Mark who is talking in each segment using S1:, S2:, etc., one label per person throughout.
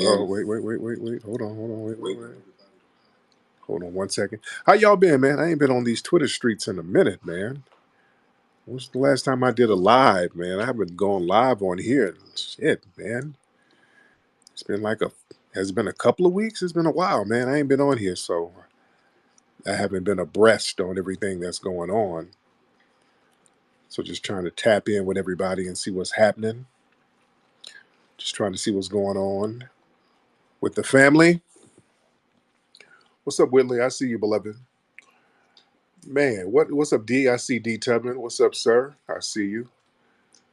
S1: Oh, wait. Hold on. Hold on 1 second. How y'all been, man? I ain't been on these Twitter streets in a minute, man. When's the last time I did a live, man? I haven't gone live on here. Shit, man. It's been like has it been a couple of weeks? It's been a while, man. I ain't been on here, so I haven't been abreast on everything that's going on. So just trying to tap in with everybody and see what's happening. Just trying to see what's going on with the family. What's up, Whitley? I see you, beloved. Man, what's up, D? I see D Tubman. What's up, sir? I see you.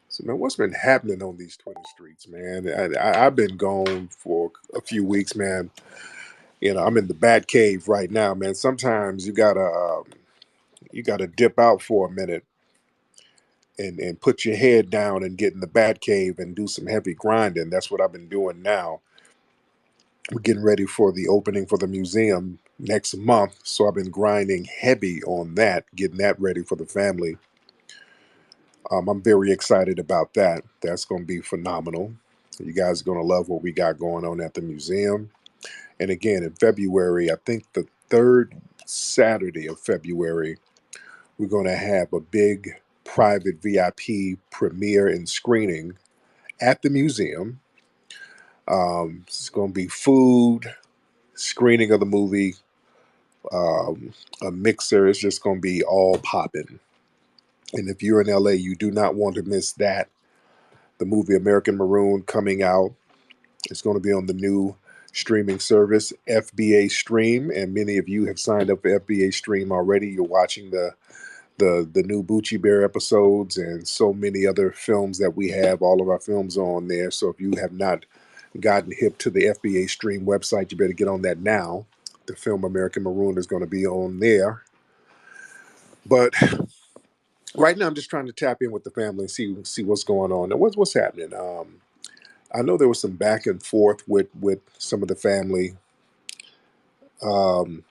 S1: So, man, what's been happening on these Twitter streets, man? I've been gone for a few weeks, man. I'm in the bat cave right now, man. Sometimes you gotta dip out for a minute and put your head down and get in the bat cave and do some heavy grinding. That's what I've been doing now. We're getting ready for the opening for the museum next month, so I've been grinding heavy on that, getting that ready for the family. I'm very excited about that. That's going to be phenomenal. You guys are going to love what we got going on at the museum. And again, in February, I think the third Saturday of February, we're going to have a big private VIP premiere and screening at the museum. It's going to be food, screening of the movie, a mixer. It's just going to be all popping. And if you're in LA, you do not want to miss that. The movie American Maroon coming out. It's going to be on the new streaming service, FBA Stream, and many of you have signed up for FBA Stream already. You're watching the new Bucci Bear episodes and so many other films that we have. All of our films are on there. So if you have not gotten hip to the FBA Stream website, you better get on that now. The film American Maroon is going to be on there. But right now, I'm just trying to tap in with the family and see what's going on and what's happening. I know there was some back and forth with some of the family. Um,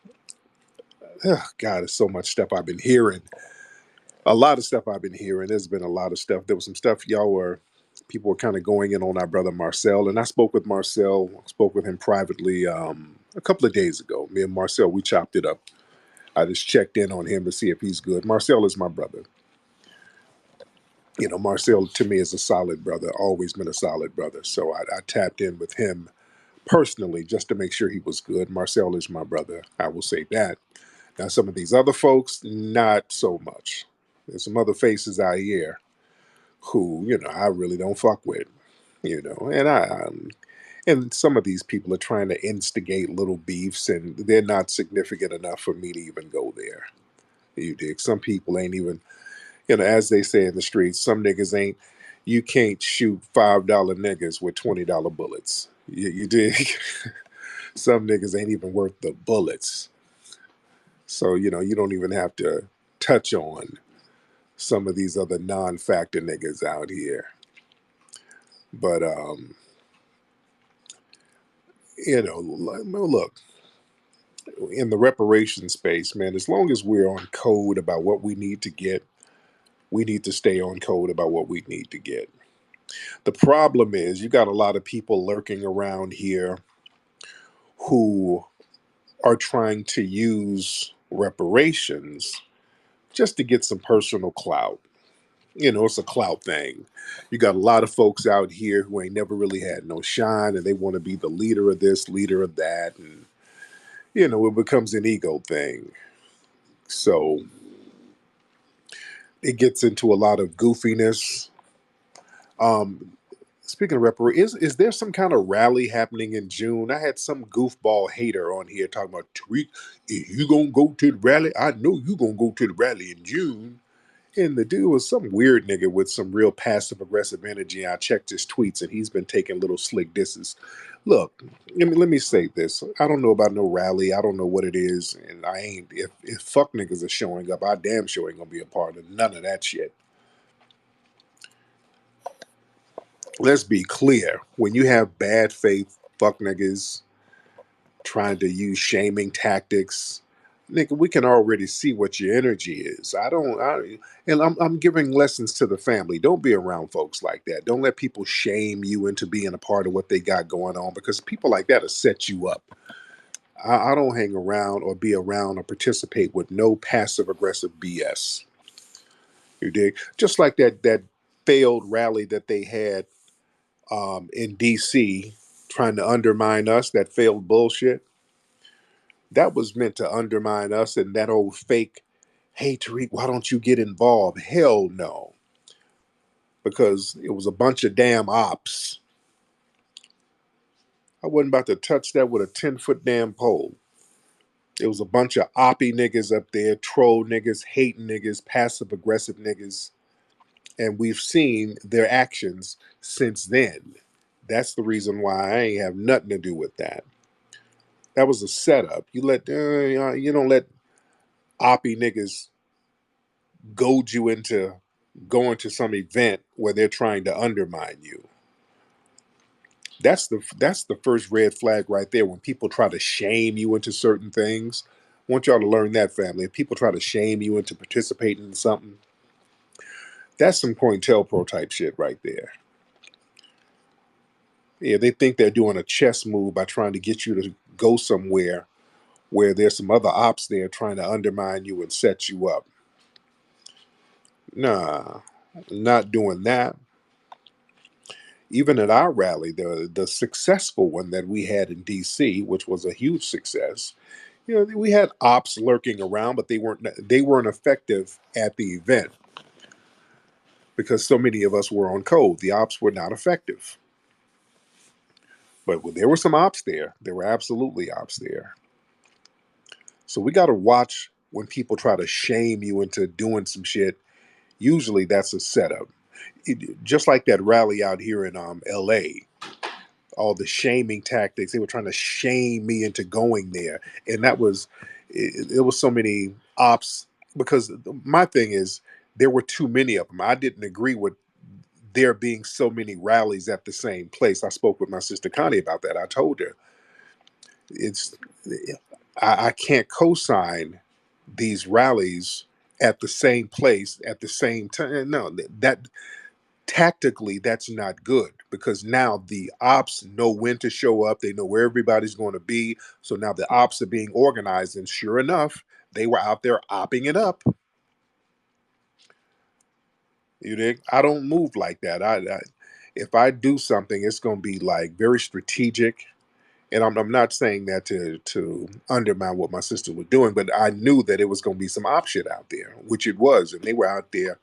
S1: God, there's so much stuff I've been hearing. A lot of stuff I've been hearing. There's been a lot of stuff. There was some stuff people were kind of going in on our brother Marcel, and I spoke with Marcel. Spoke with him privately a couple of days ago. Me and Marcel, we chopped it up. I just checked in on him to see if he's good. Marcel is my brother. Marcel to me is a solid brother. Always been a solid brother. So I tapped in with him personally just to make sure he was good. Marcel is my brother. I will say that. Now, some of these other folks, not so much. There's some other faces out here who, I really don't fuck with, and some of these people are trying to instigate little beefs, and they're not significant enough for me to even go there. You dig? Some people ain't even, as they say in the streets, some niggas ain't, you can't shoot $5 niggas with $20 bullets. You dig? Some niggas ain't even worth the bullets. So, you don't even have to touch on some of these other non-factor niggas out here. But, look, in the reparation space, man, as long as we're on code about what we need to get, we need to stay on code about what we need to get. The problem is you got a lot of people lurking around here who are trying to use reparations just to get some personal clout. It's a clout thing. You got a lot of folks out here who ain't never really had no shine and they want to be the leader of this, leader of that. And, it becomes an ego thing. So it gets into a lot of goofiness. Um, Speaking of is there some kind of rally happening in June? I had some goofball hater on here talking about Tariq. If you gonna go to the rally, I know you gonna go to the rally in June. And the dude was some weird nigga with some real passive aggressive energy. I checked his tweets and he's been taking little slick disses. Look, let me say this. I don't know about no rally. I don't know what it is. And I ain't, if fuck niggas are showing up, I damn sure ain't gonna be a part of none of that shit. Let's be clear. When you have bad faith fuck niggas trying to use shaming tactics, nigga, we can already see what your energy is. And I'm giving lessons to the family. Don't be around folks like that. Don't let people shame you into being a part of what they got going on, because people like that will set you up. I don't hang around or be around or participate with no passive aggressive BS. You dig? Just like that failed rally that they had in DC, trying to undermine us, that failed bullshit. That was meant to undermine us, and that old fake, hey Tariq, why don't you get involved? Hell no. Because it was a bunch of damn ops. I wasn't about to touch that with a 10-foot damn pole. It was a bunch of oppy niggas up there, troll niggas, hating niggas, passive aggressive niggas. And we've seen their actions since then. That's the reason why I ain't have nothing to do with that. That was a setup. You don't let oppy niggas goad you into going to some event where they're trying to undermine you. That's the first red flag right there. When people try to shame you into certain things, I want y'all to learn that, family. If people try to shame you into participating in something, that's some COINTELPRO type shit right there. Yeah, they think they're doing a chess move by trying to get you to go somewhere where there's some other ops there trying to undermine you and set you up. Nah, not doing that. Even at our rally, the successful one that we had in DC, which was a huge success, we had ops lurking around, but they weren't effective at the event because so many of us were on code. The ops were not effective. But there were some ops there. There were absolutely ops there. So we got to watch when people try to shame you into doing some shit. Usually that's a setup. Just like that rally out here in LA, all the shaming tactics. They were trying to shame me into going there, and it was so many ops. Because my thing is, there were too many of them. I didn't agree with there being so many rallies at the same place. I spoke with my sister Connie about that. I told her it's I can't co-sign these rallies at the same place at the same time. No, that tactically that's not good, because now the ops know when to show up, they know where everybody's going to be, so now the ops are being organized, and sure enough, they were out there opping it up. You dig? I don't move like that. If I do something, it's going to be like very strategic, and I'm not saying that to undermine what my sister was doing, but I knew that it was going to be some op shit out there, which it was, and they were out there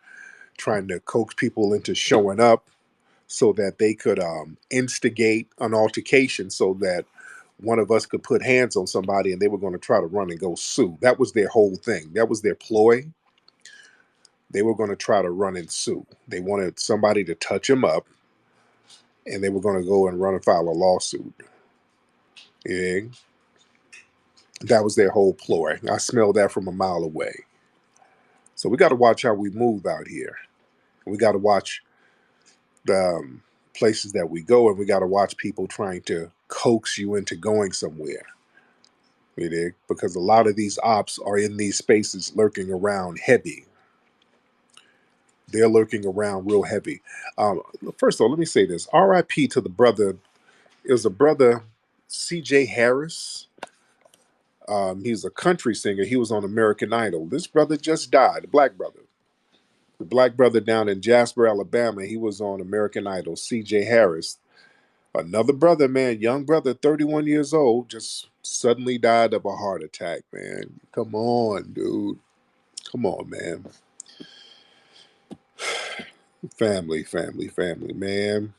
S1: trying to coax people into showing up so that they could instigate an altercation so that one of us could put hands on somebody, and they were going to try to run and go sue. That was their whole thing. That was their ploy. They were going to try to run and sue. They wanted somebody to touch them up, and they were going to go and run and file a lawsuit. Yeah. That was their whole ploy. I smelled that from a mile away. So we got to watch how we move out here. We got to watch the places that we go, and we got to watch people trying to coax you into going somewhere. You dig? Because a lot of these ops are in these spaces lurking around heavy. They're lurking around real heavy. First of all, let me say this. R.I.P. to the brother. It was a brother, C.J. Harris. He's a country singer. He was on American Idol. This brother just died, the black brother. The black brother down in Jasper, Alabama, he was on American Idol, C.J. Harris. Another brother, man, young brother, 31 years old, just suddenly died of a heart attack, man. Come on, dude. Come on, man. Family, family, family, man.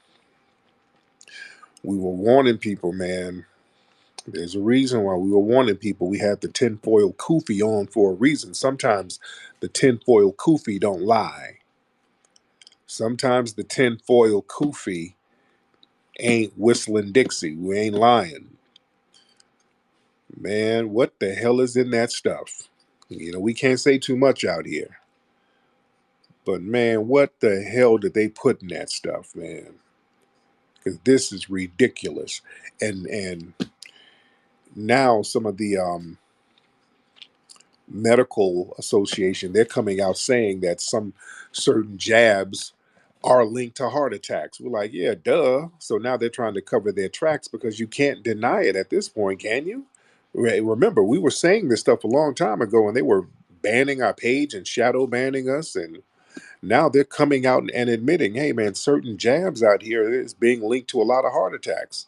S1: We were warning people, man. There's a reason why we were warning people. We had the tinfoil kufi on for a reason. Sometimes the tinfoil kufi don't lie. Sometimes the tinfoil kufi ain't whistling Dixie. We ain't lying. Man, what the hell is in that stuff? We can't say too much out here. But man, what the hell did they put in that stuff, man? Because this is ridiculous. And now some of the Medical Association, they're coming out saying that some certain jabs are linked to heart attacks. We're like, yeah, duh. So now they're trying to cover their tracks because you can't deny it at this point, can you? Remember, we were saying this stuff a long time ago and they were banning our page and shadow banning us. And now they're coming out and admitting, hey, man, certain jabs out here is being linked to a lot of heart attacks.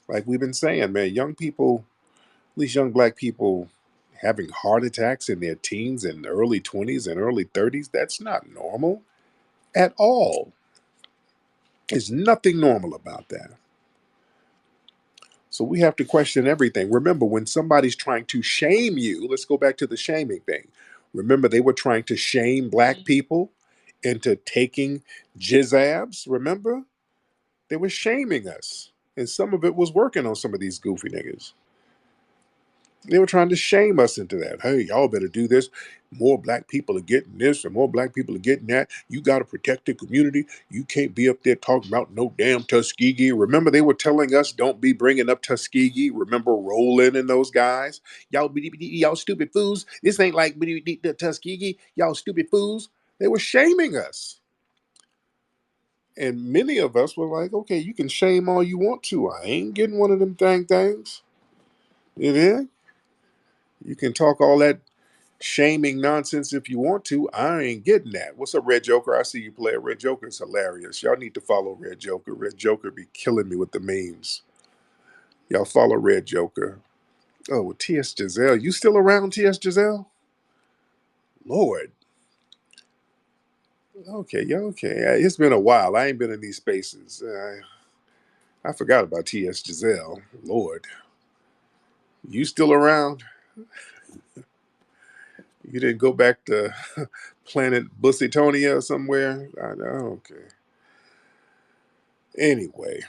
S1: Like we've been saying, man, young people, at least young black people, having heart attacks in their teens and early 20s and early 30s, that's not normal at all. There's nothing normal about that. So we have to question everything. Remember, when somebody's trying to shame you, let's go back to the shaming thing. Remember, they were trying to shame black people into taking jizzabs. Remember? They were shaming us. And some of it was working on some of these goofy niggas. They were trying to shame us into that. Hey, y'all better do this. More black people are getting this, and more black people are getting that. You got to protect the community. You can't be up there talking about no damn Tuskegee. Remember, they were telling us don't be bringing up Tuskegee. Remember Roland and those guys? Y'all stupid fools. This ain't like the Tuskegee. Y'all stupid fools. They were shaming us. And many of us were like, okay, you can shame all you want to. I ain't getting one of them things. You know? You can talk all that shaming nonsense if you want to. I ain't getting that. What's up, Red Joker? I see you play. Red Joker is hilarious. Y'all need to follow Red Joker. Red Joker be killing me with the memes. Y'all follow Red Joker. Oh, T.S. Giselle. You still around, T.S. Giselle? Lord. Okay, yeah, okay. It's been a while. I ain't been in these spaces. I forgot about T.S. Giselle. Lord. You still around? You didn't go back to planet Busitonia somewhere? I know, okay. Anyway,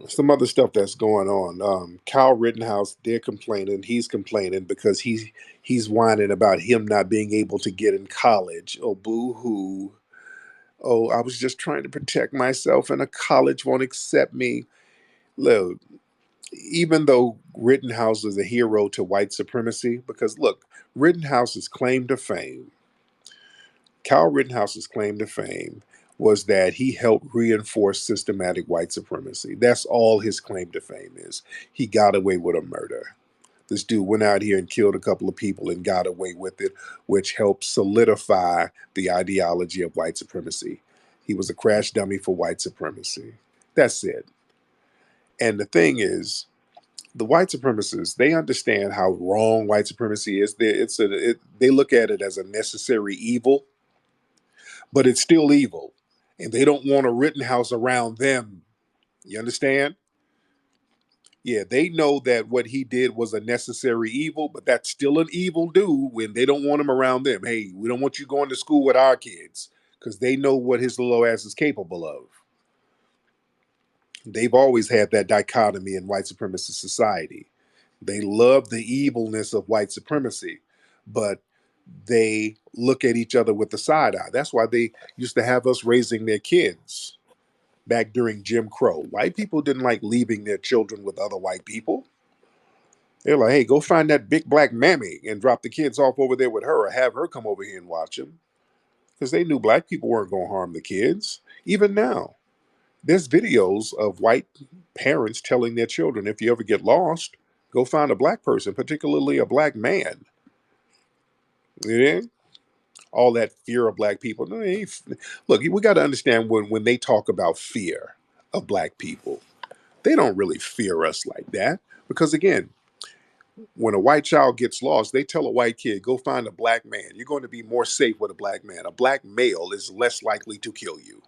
S1: some other stuff that's going on. Kyle Rittenhouse, they're complaining. He's complaining because he's whining about him not being able to get in college. Oh, boo hoo. Oh, I was just trying to protect myself, and a college won't accept me. Look, even though Rittenhouse is a hero to white supremacy, because look, Rittenhouse's claim to fame, Kyle Rittenhouse's claim to fame was that he helped reinforce systematic white supremacy. That's all his claim to fame is. He got away with a murder. This dude went out here and killed a couple of people and got away with it, which helped solidify the ideology of white supremacy. He was a crash dummy for white supremacy. That's it. And the thing is, the white supremacists, they understand how wrong white supremacy is. They look at it as a necessary evil, but it's still evil. And they don't want a Rittenhouse around them. You understand? Yeah, they know that what he did was a necessary evil, but that's still an evil dude when they don't want him around them. Hey, we don't want you going to school with our kids because they know what his little ass is capable of. They've always had that dichotomy in white supremacist society. They love the evilness of white supremacy, but they look at each other with the side eye. That's why they used to have us raising their kids back during Jim Crow. White people didn't like leaving their children with other white people. They're like, hey, go find that big black mammy and drop the kids off over there with her or have her come over here and watch them. Because they knew black people weren't going to harm the kids. Even now, there's videos of white parents telling their children, if you ever get lost, go find a black person, particularly a black man. Yeah? All that fear of black people. No, look, we got to understand when they talk about fear of black people, they don't really fear us like that. Because again, when a white child gets lost, they tell a white kid, go find a black man. You're going to be more safe with a black man. A black male is less likely to kill you.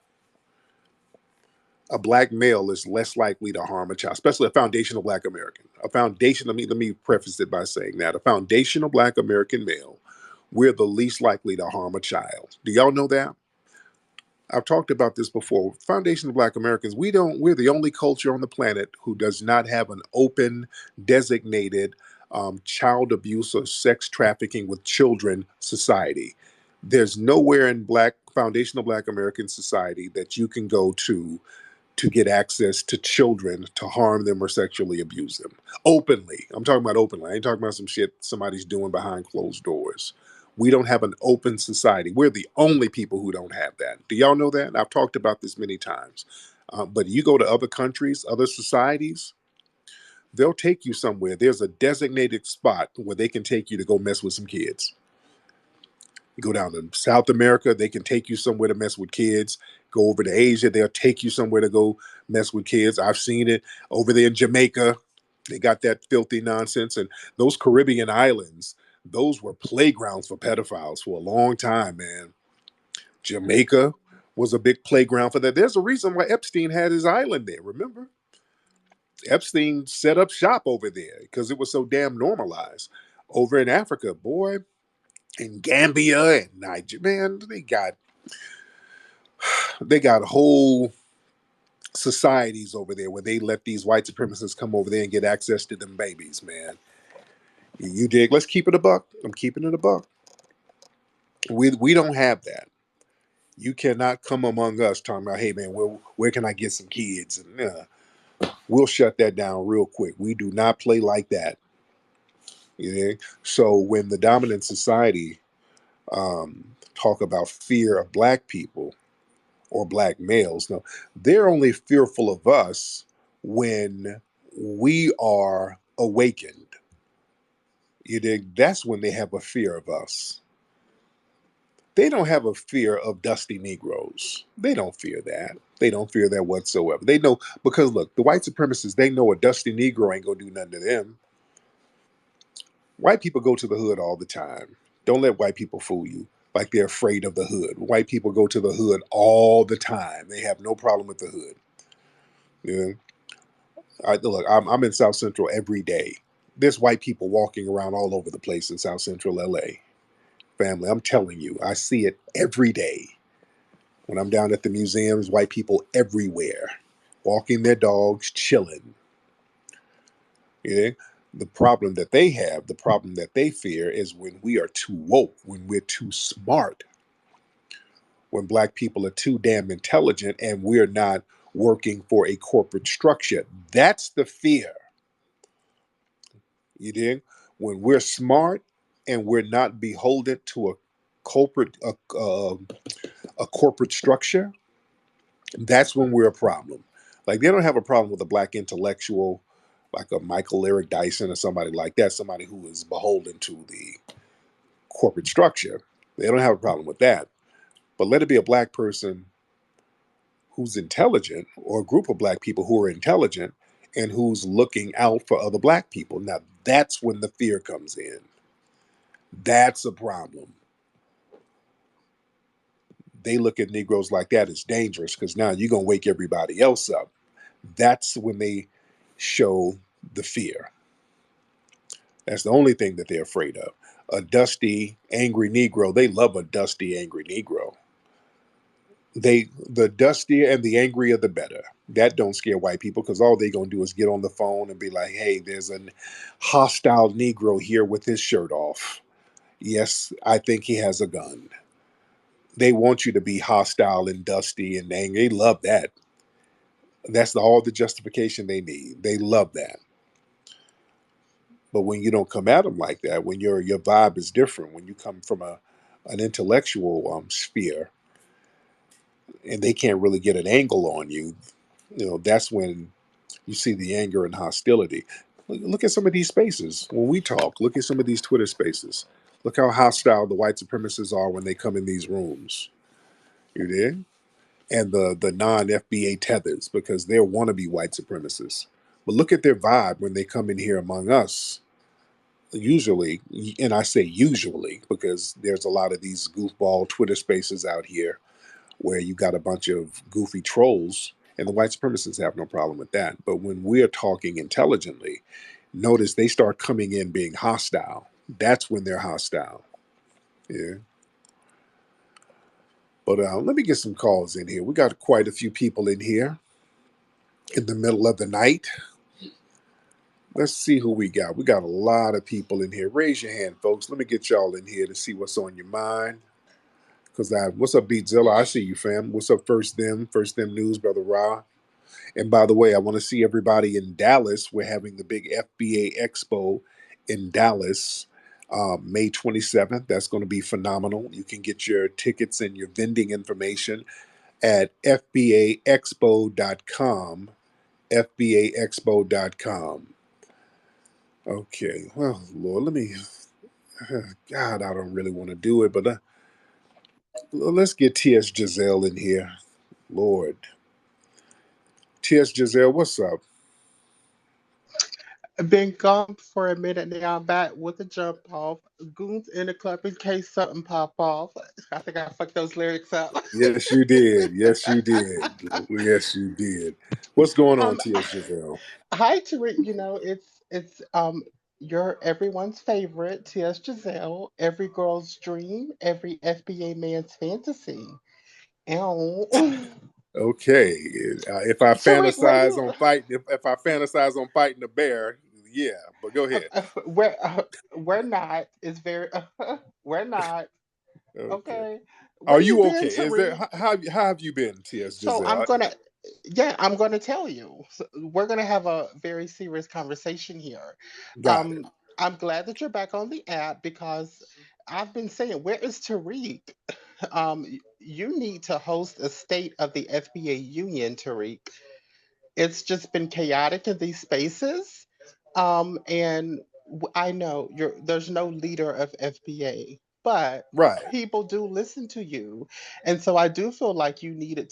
S1: A black male is less likely to harm a child, especially a foundational black American. A foundation, let me preface it by saying that. A foundational black American male, we're the least likely to harm a child. Do y'all know that? I've talked about this before. Foundation of Black Americans, we're the only culture on the planet who does not have an open, designated child abuse or sex trafficking with children society. There's nowhere in Black Foundational Black American society that you can go to to get access to children to harm them or sexually abuse them openly. I'm talking about openly. I ain't talking about some shit somebody's doing behind closed doors. We don't have an open society. We're the only people who don't have that. Do y'all know that? I've talked about this many times. But you go to other countries, other societies, they'll take you somewhere. There's a designated spot where they can take you to go mess with some kids. You go down to South America, they can take you somewhere to mess with kids. Go over to Asia, they'll take you somewhere to go mess with kids. I've seen it over there in Jamaica. They got that filthy nonsense. And those Caribbean islands, those were playgrounds for pedophiles for a long time, man. Jamaica was a big playground for that. There's a reason why Epstein had his island there, remember? Epstein set up shop over there because it was so damn normalized. Over in Africa, boy, in Gambia and Nigeria, man, they got whole societies over there where they let these white supremacists come over there and get access to them babies, man. You dig? Let's keep it a buck. I'm keeping it a buck. We don't have that. You cannot come among us talking about, hey man, where can I get some kids? And we'll shut that down real quick. We do not play like that. You dig? So when the dominant society talk about fear of black people or black males. No, they're only fearful of us when we are awakened. You dig? That's when they have a fear of us. They don't have a fear of dusty Negroes. They don't fear that. They don't fear that whatsoever. They know because look, the white supremacists, they know a dusty Negro ain't gonna do nothing to them. White people go to the hood all the time. Don't let white people fool you like they're afraid of the hood. White people go to the hood all the time. They have no problem with the hood. You know? Look, I'm in South Central every day. There's white people walking around all over the place in South Central LA. Family, I'm telling you, I see it every day. When I'm down at the museums, white people everywhere, walking their dogs, chilling. Yeah. The problem that they have, the problem that they fear is when we are too woke, when we're too smart, when black people are too damn intelligent and we're not working for a corporate structure. That's the fear. You dig? When we're smart and we're not beholden to a corporate structure, that's when we're a problem. Like they don't have a problem with a black intellectual, like a Michael Eric Dyson or somebody like that, somebody who is beholden to the corporate structure. They don't have a problem with that. But let it be a black person who's intelligent or a group of black people who are intelligent and who's looking out for other black people. Now that's when the fear comes in. That's a problem. They look at Negroes like that as dangerous because now you're going to wake everybody else up. That's when they show the fear. That's the only thing that they're afraid of. A dusty, angry Negro, they love a dusty, angry Negro. The dustier and the angrier, the better. That don't scare white people because all they gonna do is get on the phone and be like, "Hey, there's a hostile Negro here with his shirt off. Yes, I think he has a gun." They want you to be hostile and dusty and angry. They love that. That's all the justification they need. They love that. But when you don't come at them like that, when your vibe is different, when you come from an intellectual sphere, and they can't really get an angle on you, that's when you see the anger and hostility. Look at some of these spaces when we talk. Look at some of these Twitter spaces. Look how hostile the white supremacists are when they come in these rooms. You did? And the non FBA tethers because they're wannabe white supremacists. But look at their vibe when they come in here among us. Usually, and I say usually because there's a lot of these goofball Twitter spaces out here where you got a bunch of goofy trolls, and the white supremacists have no problem with that. But when we're talking intelligently, notice they start coming in being hostile. That's when they're hostile. Yeah. But let me get some calls in here. We got quite a few people in here in the middle of the night. Let's see who we got. We got a lot of people in here. Raise your hand, folks. Let me get y'all in here to see what's on your mind. What's up, Beatzilla? I see you, fam. What's up, First Them News, Brother Ra? And by the way, I want to see everybody in Dallas. We're having the big FBA Expo in Dallas, May 27th. That's going to be phenomenal. You can get your tickets and your vending information at fbaexpo.com. fbaexpo.com. Okay. Well, Lord, let me. God, I don't really want to do it, but let's get T.S. Giselle in here. Lord. T.S. Giselle, what's up?
S2: Been gone for a minute now. I'm back with a jump off. Goons in the club in case something pop off. I think I fucked those lyrics up.
S1: Yes, you did. Yes, you did. Yes, you did. What's going on,
S2: um,
S1: T.S. Giselle?
S2: Hi Tariq. It's your everyone's favorite T.S. Giselle, every girl's dream, every FBA man's fantasy. Ow.
S1: Okay. If I
S2: Tariq, where
S1: fantasize
S2: you?
S1: on fighting, if I fantasize on fighting a bear, yeah. But go
S2: Uh,
S1: ahead.
S2: uh, we're we're not. It's very. We're not.
S1: Okay.
S2: Okay.
S1: Are
S2: Where you
S1: you
S2: been,
S1: okay? Is there
S2: Tariq?
S1: how have you been, T.S.
S2: So
S1: Giselle?
S2: yeah, I'm gonna tell you. So we're gonna have a very serious conversation here.
S1: Got it.
S2: I'm glad that you're back on the app because I've been saying, where is Tariq? You need to host a state of the FBA union, Tariq. It's just been chaotic in these spaces. And I know there's no leader of FBA, but
S1: Right.
S2: people do listen to you. And so I do feel like you needed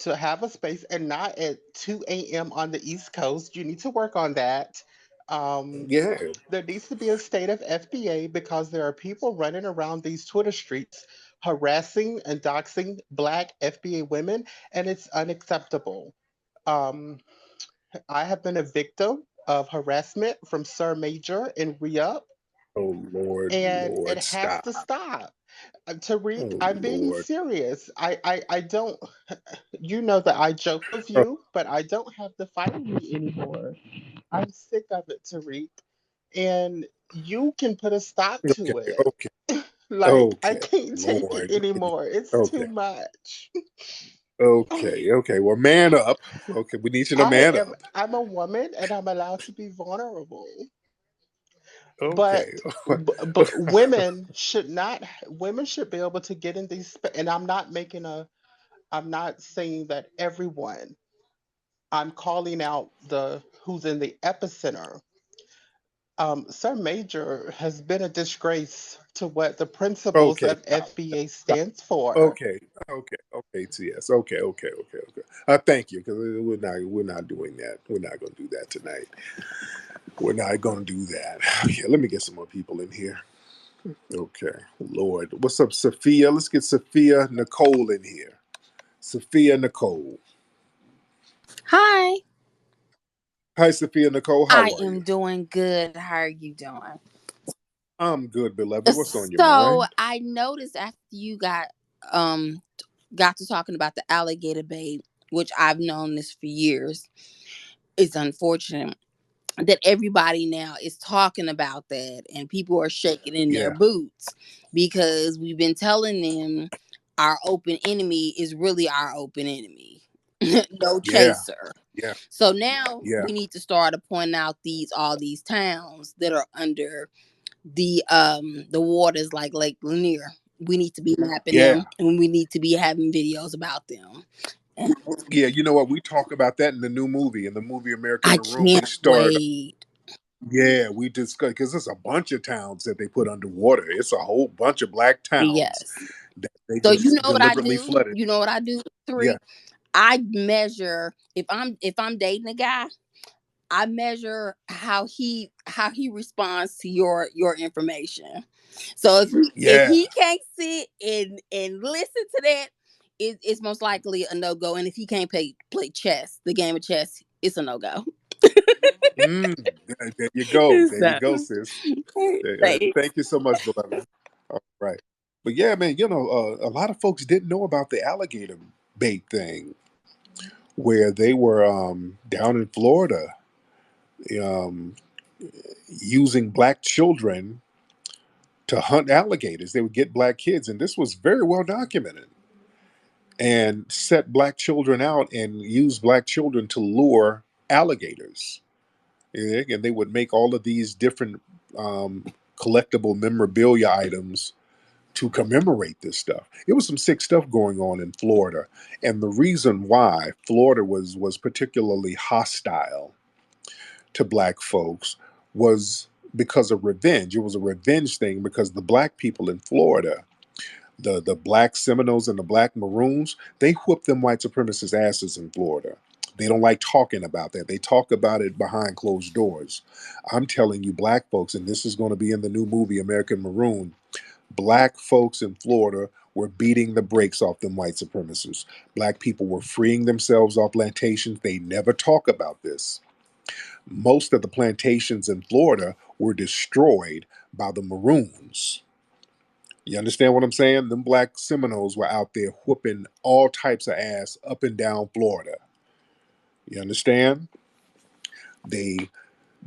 S2: to have a space and not at 2 a.m. on the East Coast. You need to work on that. Um,
S1: Yeah.
S2: there needs to be a state of FBA because there are people running around these Twitter streets harassing and doxing Black FBA women, and it's unacceptable. Um, I have been a victim of harassment from Sir Major and Re-Up,
S1: Oh Lord,
S2: and it
S1: Lord,
S2: has
S1: stop.
S2: to stop. Tariq,
S1: Oh
S2: I'm being
S1: Lord.
S2: serious. I don't, you know that I joke with you, but I don't have the fight in me anymore. I'm sick of it, Tariq. And you can put a stop
S1: Okay,
S2: to it.
S1: okay,
S2: Like, I
S1: okay,
S2: can't take it
S1: Lord.
S2: anymore. It's too
S1: Okay,
S2: much.
S1: okay, okay. Well, man up. Okay, we need you to man up.
S2: I'm a woman and I'm allowed to be vulnerable.
S1: Okay.
S2: But women should be able to get in these and I'm not saying that everyone. I'm calling out the who's in the epicenter. Sir Major has been a disgrace to what the principles
S1: Okay,
S2: of
S1: stop.
S2: FBA
S1: Stop.
S2: stands for.
S1: Okay, okay, okay, TS. Okay, okay, okay, okay. Thank you, because we're not doing that. We're not going to do that tonight. We're not going to do that. Okay, let me get some more people in here. Okay, Lord, what's up, Sophia? Let's get Sophia Nicole in here. Sophia Nicole.
S3: Hi,
S1: Hi, Sophia Nicole. How
S3: I
S1: are
S3: am
S1: you?
S3: doing good. How are you doing?
S1: I'm good, beloved. What's on your
S3: So
S1: mind?
S3: I noticed after you um got to talking about the alligator bait, which I've known this for years. It's unfortunate that everybody now is talking about that and people are shaking in their
S1: Yeah,
S3: boots because we've been telling them our open enemy is really our open enemy. No
S1: yeah,
S3: chaser.
S1: yeah,
S3: So now
S1: yeah,
S3: we need to start to point out these all these towns that are under the waters like Lake Lanier. We need to be mapping
S1: yeah.
S3: them and we need to be having videos about them. And
S1: Yeah, you know what? We talk about that in the movie America in
S3: I
S1: the Room. We
S3: can't
S1: start,
S3: wait.
S1: yeah, we discuss because there's a bunch of towns that they put underwater. It's a whole bunch of black towns
S3: Yes.
S1: that they
S3: So you
S1: just
S3: know what I
S1: deliberately
S3: do?
S1: flooded.
S3: You know what I do?
S1: Yeah,
S3: Three. I measure if I'm dating a guy, I measure how he responds to your information. So if
S1: yeah.
S3: he can't sit and listen to that, it's most likely a no go. And if he can't play chess, the game of chess, it's a no go.
S1: Mm, there you go. There you
S3: So,
S1: go, sis.
S3: thanks.
S1: Thank you so much, beloved. All right. But yeah, man, a lot of folks didn't know about the alligator bait thing where they were down in Florida um, using black children to hunt alligators. They would get black kids, and this was very well documented. and set black children out and use black children to lure alligators. And they would make all of these different um, collectible memorabilia items to commemorate this stuff. It was some sick stuff going on in Florida, and the reason why Florida was particularly hostile to black folks was because of revenge. It was a revenge thing because the black people in Florida, the black Seminoles and the black Maroons, they whoop them white supremacist asses in Florida. They don't like talking about that. They talk about it behind closed doors. I'm telling you, black folks, and this is going to be in the new movie American Maroon, black folks in Florida were beating the brakes off them white supremacists. Black people were freeing themselves off plantations. They never talk about this. Most of the plantations in Florida were destroyed by the Maroons. You understand what I'm saying? Them black Seminoles were out there whooping all types of ass up and down Florida. You understand? They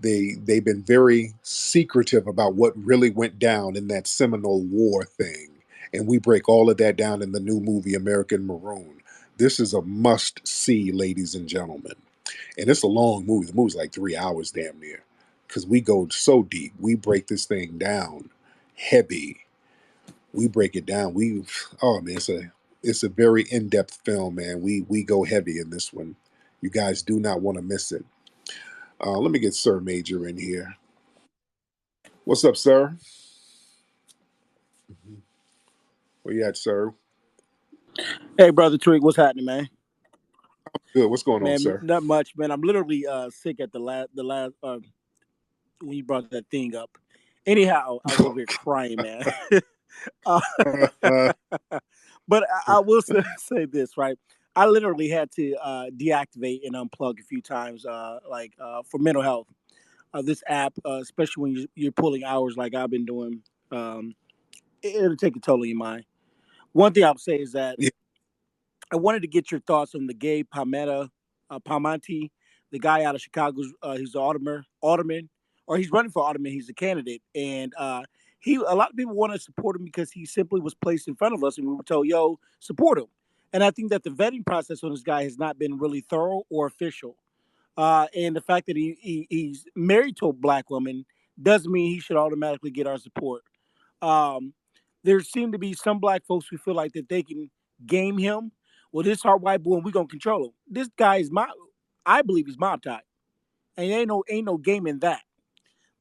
S1: they've been very secretive about what really went down in that Seminole War thing. And we break all of that down in the new movie American Maroon. This is a must see, ladies and gentlemen. And it's a long movie. The movie's like 3 hours damn near. Because we go so deep. We break this thing down heavy. We break it down. Oh man, it's a very in-depth film, man. We go heavy in this one. You guys do not want to miss it. Let me get Sir Major in here. What's up, sir? Where you at, sir?
S4: Hey, brother Tariq, what's happening, man?
S1: Good. What's going on,
S4: Man,
S1: sir?
S4: not much, man. I'm literally sick at the last when you brought that thing up. Anyhow, I was over here crying, man. uh, but I will say this, right? I literally had to deactivate and unplug a few times, for mental health. This app, especially when you're pulling hours like I've been doing, um, it'll take a toll on your mind. One thing I'll say is that
S1: Yeah,
S4: I wanted to get your thoughts on the gay Palmati, the guy out of Chicago's. He's the alderman, or he's running for alderman. He's a candidate, and a lot of people want to support him because he simply was placed in front of us, and we were told, "Yo, support him." And I think that the vetting process on this guy has not been really thorough or official. And the fact that he's married to a black woman doesn't mean he should automatically get our support. Um, there seem to be some black folks who feel like that they can game him. Well, this our white boy, and we gonna control him. This guy is I believe he's mob tied, and ain't no game in that.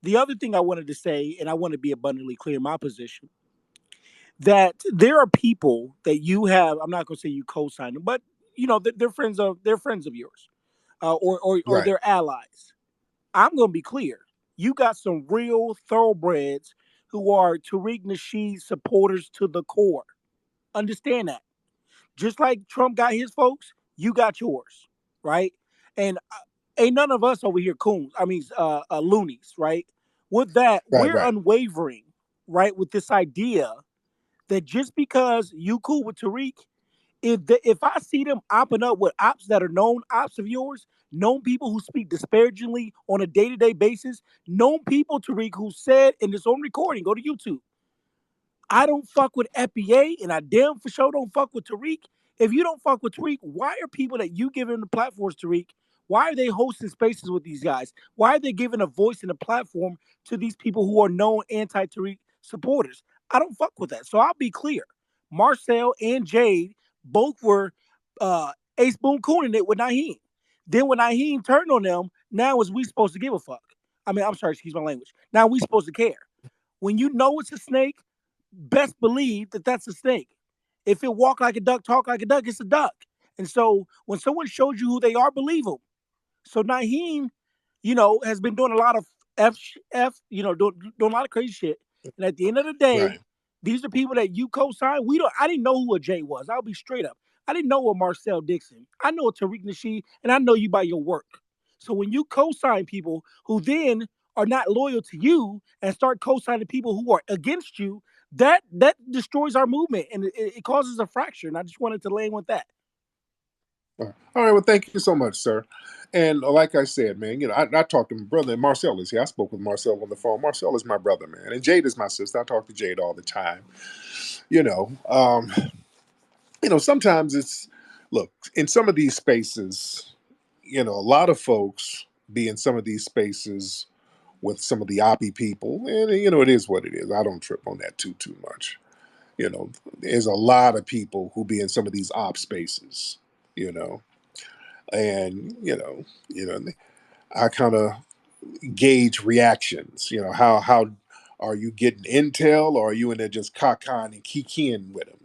S4: The other thing I wanted to say, and I want to be abundantly clear in my position, that there are people that you have. I'm not gonna say you co-sign them, but they're friends of yours, or
S1: right,
S4: they're allies. I'm gonna be clear. You got some real thoroughbreds who are Tariq Nasheed supporters to the core. Understand that. Just like Trump got his folks, you got yours, right? And ain't none of us over here coons. I mean, loonies, right? With that,
S1: right,
S4: we're
S1: right,
S4: unwavering, right? With this idea that just because you cool with Tariq, if I see them opping up with ops that are known ops of yours, known people who speak disparagingly on a day-to-day basis, known people, Tariq, who said in this own recording, go to YouTube, I don't fuck with FBA, and I damn for sure don't fuck with Tariq. If you don't fuck with Tariq, why are people that you giving the platforms, Tariq? Why are they hosting spaces with these guys? Why are they giving a voice and a platform to these people who are known anti-Tariq supporters? I don't fuck with that. So I'll be clear. Marcel and Jade both were Ace Boon cooning it with Naheem. Then when Naheem turned on them, now is we supposed to give a fuck? I mean, I'm sorry, excuse my language. Now we supposed to care. When you know it's a snake, best believe that that's a snake. If it walk like a duck, talk like a duck, it's a duck. And so when someone shows you who they are, believe them. So Naheem, has been doing a lot of doing a lot of crazy shit. And at the end of the day,
S1: right.
S4: these are people that you co-sign. I didn't know who a Jay was. I'll be straight up. I didn't know a Marcel Dixon. I know a Tariq Nasheed, and I know you by your work. So when you co-sign people who then are not loyal to you and start co-signing people who are against you, that destroys our movement and it causes a fracture. And I just wanted to land with that.
S1: All right. Well, thank you so much, sir. And like I said, man, I talked to my brother, and Marcel is here. I spoke with Marcel on the phone. Marcel is my brother, man, and Jade is my sister. I talk to Jade all the time. You know, Sometimes it's, look, in some of these spaces, a lot of folks be in some of these spaces with some of the oppie people, and it is what it is. I don't trip on that too much. You know, there's a lot of people who be in some of these op spaces, you know, and I kind of gauge reactions. How are you getting intel, or are you in there just cockeying and kikiing with them?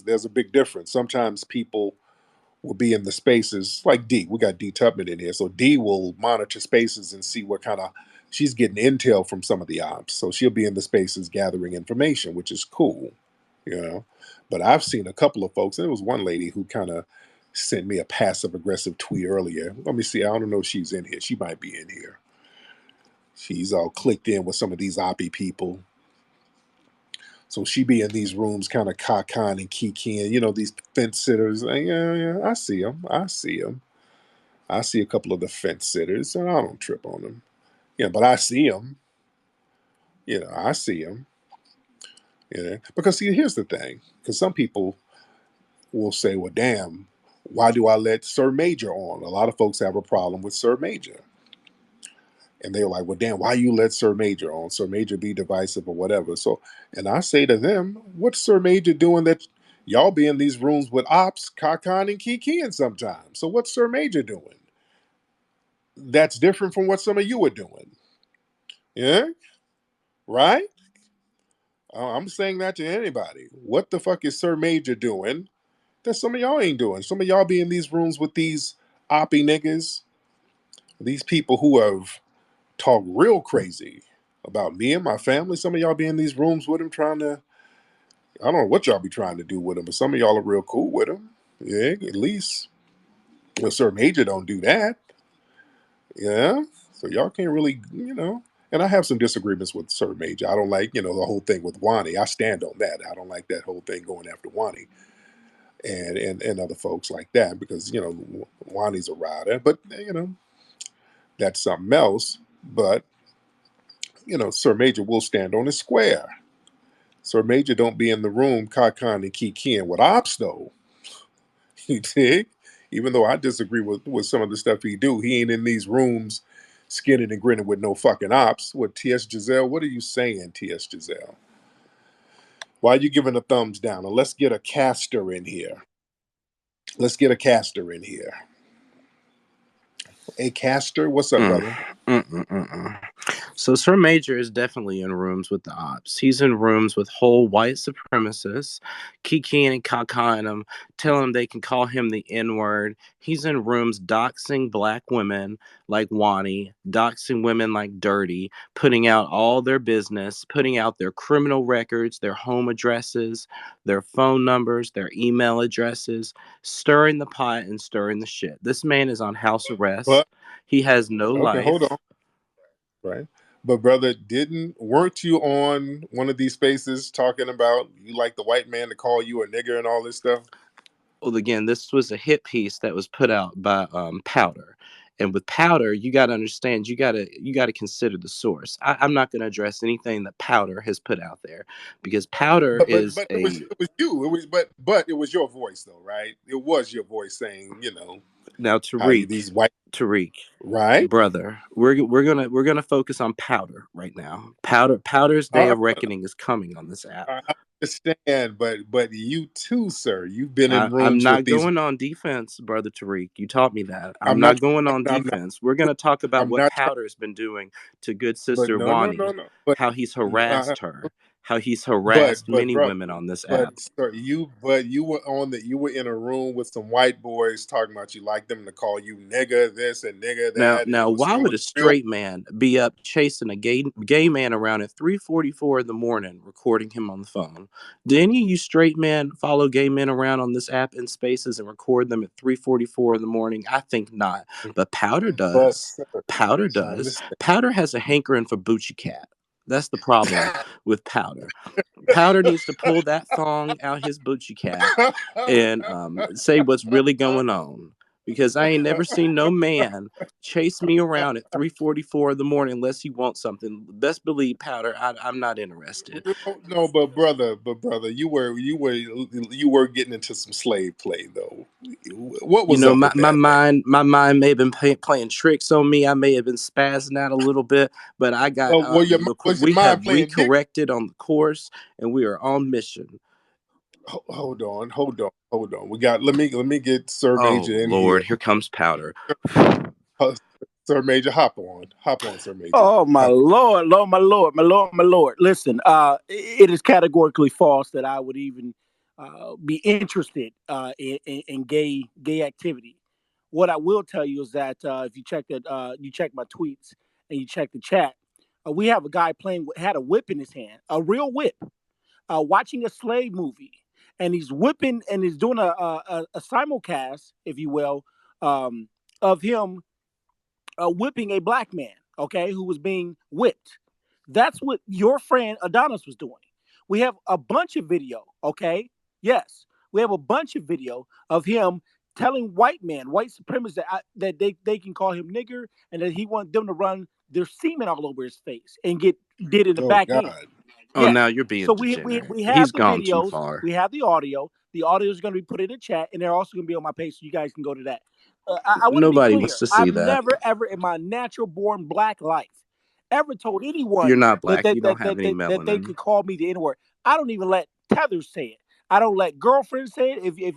S1: There's a big difference. Sometimes people will be in the spaces like D. We got D Tubman in here, so D will monitor spaces and see what kind of she's getting intel from some of the ops. So she'll be in the spaces gathering information, which is cool, you know. But I've seen a couple of folks, and there was one lady who kind of sent me a passive aggressive tweet earlier. Let me see. I don't know if she's in here. She might be in here. She's all clicked in with some of these oppie people. So she be in these rooms kind of cockeying and kikiing, these fence sitters. Yeah, I see them. I see them. I see a couple of the fence sitters, and I don't trip on them. But I see them. I see them. Because see, here's the thing. Because some people will say, "Well, damn, why do I let Sir Major on?" A lot of folks have a problem with Sir Major, and they're like, "Well, damn, why you let Sir Major on? Sir Major be divisive or whatever." So, and I say to them, "What's Sir Major doing that?" Y'all be in these rooms with ops, Kakan, and Kikiing sometimes. So what's Sir Major doing? That's different from what some of you are doing. Yeah, right? I'm saying that to anybody. What the fuck is Sir Major doing that some of y'all ain't doing? Some of y'all be in these rooms with these oppie niggas, these people who have talked real crazy about me and my family. Some of y'all be in these rooms with them trying to, I don't know what y'all be trying to do with them, but some of y'all are real cool with them. Yeah, at least. Well, Sir Major don't do that. Yeah. So y'all can't really. And I have some disagreements with Sir Major. I don't like, the whole thing with Wani. I stand on that. I don't like that whole thing going after Wani and other folks like that because, Wani's a rider. But, that's something else. But, Sir Major will stand on his square. Sir Major don't be in the room cockeying and kikiing with ops, though. You dig? Even though I disagree with some of the stuff he do, he ain't in these rooms skinning and grinning with no fucking ops. What, T.S. Giselle? What are you saying, T.S. Giselle? Why are you giving a thumbs down? And let's get a caster in here. Let's get a caster in here. A caster? What's up,
S5: Mm,
S1: brother?
S5: mm, mm, mm, mm. So Sir Major is definitely in rooms with the ops. He's in rooms with whole white supremacists, kikiing and cacaing them, telling them they can call him the N-word. He's in rooms doxing black women like Wani, doxing women like Dirty, putting out all their business, putting out their criminal records, their home addresses, their phone numbers, their email addresses, stirring the pot and stirring the shit. This man is on house arrest.
S1: But
S5: He has no
S1: okay, hold on.
S5: life.
S1: Right. But brother, didn't weren't you on one of these spaces talking about you like the white man to call you a nigger and all this stuff?
S5: Well, again, this was a hit piece that was put out by Powder, and with Powder, you got to understand, you got to consider the source. I'm not going to address anything that Powder has put out there because Powder is
S1: But it was
S5: a
S1: it was you. It was but it was your voice though, right? It was your voice saying,
S5: now
S1: how you
S5: Tariq,
S1: these white
S5: Tariq,
S1: right?
S5: brother. We're gonna focus on Powder right now. Powder's day
S1: I,
S5: of reckoning is coming on this app.
S1: I understand, but you too, sir. You've been in
S5: I'm
S1: rooms with
S5: not
S1: these.
S5: going on defense, brother Tariq. You taught me that. I'm
S1: I'm not.
S5: not going on
S1: I'm not.
S5: defense. We're going to talk about
S1: I'm
S5: what
S1: not.
S5: Powder's been doing to good
S1: But
S5: sister
S1: no,
S5: Wani,
S1: no. But
S5: how he's
S1: uh,
S5: harassed her, how he's
S1: but
S5: harassed
S1: but
S5: many
S1: bro,
S5: women on this
S1: but
S5: app.
S1: sir, you were in a room with some white boys talking about you like them to call you nigga this and nigga
S5: Now,
S1: that, and
S5: now, why
S1: it
S5: would
S1: was
S5: a
S1: real.
S5: straight man be up chasing a gay man around at 3:44 in the morning, recording him on the phone? Do any of you straight men follow gay men around on this app in spaces and record them at 3:44 in the morning? I think not, but Powder
S1: But
S5: does.
S1: sir,
S5: Powder
S1: I
S5: does.
S1: understand.
S5: Powder has a hankering for Bucci Cat. That's the problem with Powder. Powder needs to pull that thong out his Bucci Cat and say what's really going on. because I ain't never seen no man chase me around at 3:44 in the morning unless he wants something. Best believe, Powder, I'm not interested.
S1: No, but brother, you were getting into some slave play though. What
S5: You
S1: was
S5: know,
S1: up
S5: my,
S1: with
S5: my
S1: that, man?
S5: mind my mind may have been playing tricks on me. I may have been spazzing out a little bit, but I got
S1: Well, was your
S5: we
S1: mind
S5: have
S1: playing jigger?
S5: recorrected on the course, and we are on mission.
S1: Hold on. We got. Let me get Sir
S5: Oh
S1: Major in here.
S5: Lord, here comes Powder.
S1: Uh, Sir Major, hop on, Sir Major.
S4: Oh my Lord, Lord, my Lord, my Lord, my Lord. Listen, it is categorically false that I would even be interested in gay activity. What I will tell you is that if you check my tweets and you check the chat, we have a guy had a whip in his hand, a real whip, watching a slave movie, and he's whipping and he's doing a simulcast, if you will, of him whipping a black man, okay, who was being whipped. That's what your friend Adonis was doing. We have a bunch of video, okay? Yes, we have a bunch of video of him telling white supremacists that they can call him nigger and that he wants them to run their semen all over his face and get did in the
S1: Oh
S4: back end.
S1: God.
S5: Oh, now
S4: Yes.
S5: you're being
S4: So we
S5: degenerate.
S4: have
S5: He's
S4: the
S5: gone too
S4: videos,
S5: far.
S4: we have the audio. The audio is going to be put in the chat, and they're also going to be on my page, so you guys can go to that. I want to be
S5: Nobody wants
S4: clear.
S5: to see
S4: I've
S5: that.
S4: never, ever in my natural born black life ever told anyone
S5: You're not
S4: that
S5: black. You don't have any
S4: they
S5: melanin.
S4: could call me the N word. I don't even let tethers say it. I don't let girlfriends say it. If you're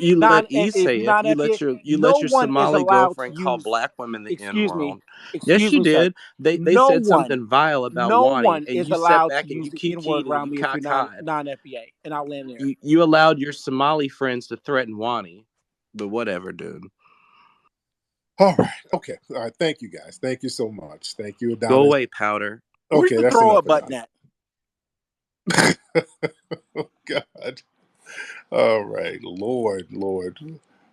S5: You let E
S4: if
S5: say
S4: you're
S5: it.
S4: not FBA,
S5: You
S4: no
S5: let your
S4: one is
S5: Somali
S4: allowed to
S5: girlfriend call
S4: use.
S5: black women the N
S4: Excuse
S5: word.
S4: me,
S5: Yes,
S4: excuse
S5: you
S4: me, sir.
S5: did. They
S4: No
S5: said
S4: one,
S5: something vile about
S4: no
S5: Wani,
S4: one
S5: and
S4: is
S5: you sat
S4: allowed to
S5: back and
S4: use
S5: you
S4: the N word
S5: kikied and
S4: around
S5: you
S4: me if you're
S5: cockeyed.
S4: non FBA, and I'll land there.
S5: You allowed your Somali friends to threaten Wani, but whatever, dude.
S1: All right. Okay. All right. Thank you, guys. Thank you so much. Thank you,
S5: Go
S1: Adonis.
S5: away, Powder.
S4: Where's
S1: Okay,
S4: the
S1: that's
S4: throw
S1: enough,
S4: up button
S1: Adonis.
S4: at?
S1: Oh God. All right, Lord.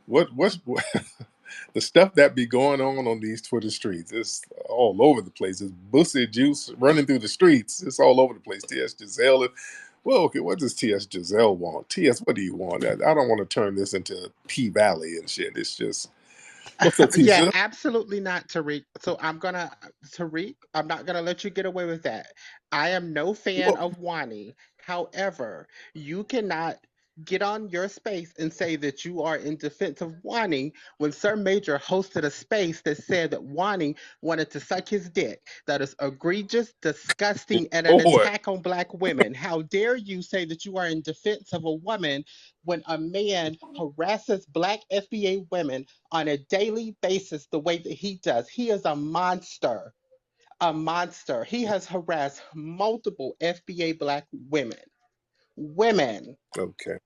S1: What's the stuff that be going on these Twitter streets? It's all over the place. It's bussy juice running through the streets. It's all over the place. T.S. Giselle. Well, okay, what does T.S. Giselle want? T.S., what do you want? I don't want to turn this into P Valley and shit. It's just what's up, T.
S2: Yeah,
S1: Giselle?
S2: absolutely not, Tariq. So Tariq, I'm not gonna let you get away with that. I am no fan
S1: Well,
S2: of Wani. However, you cannot get on your space and say that you are in defense of Wani when Sir Major hosted a space that said that Wani wanted to suck his dick. That is egregious, disgusting, and an
S1: Lord.
S2: attack on black women. How dare you say that you are in defense of a woman when a man harasses black FBA women on a daily basis the way that he does? He is a monster. A monster. He has harassed multiple FBA black women. Women.
S1: Okay.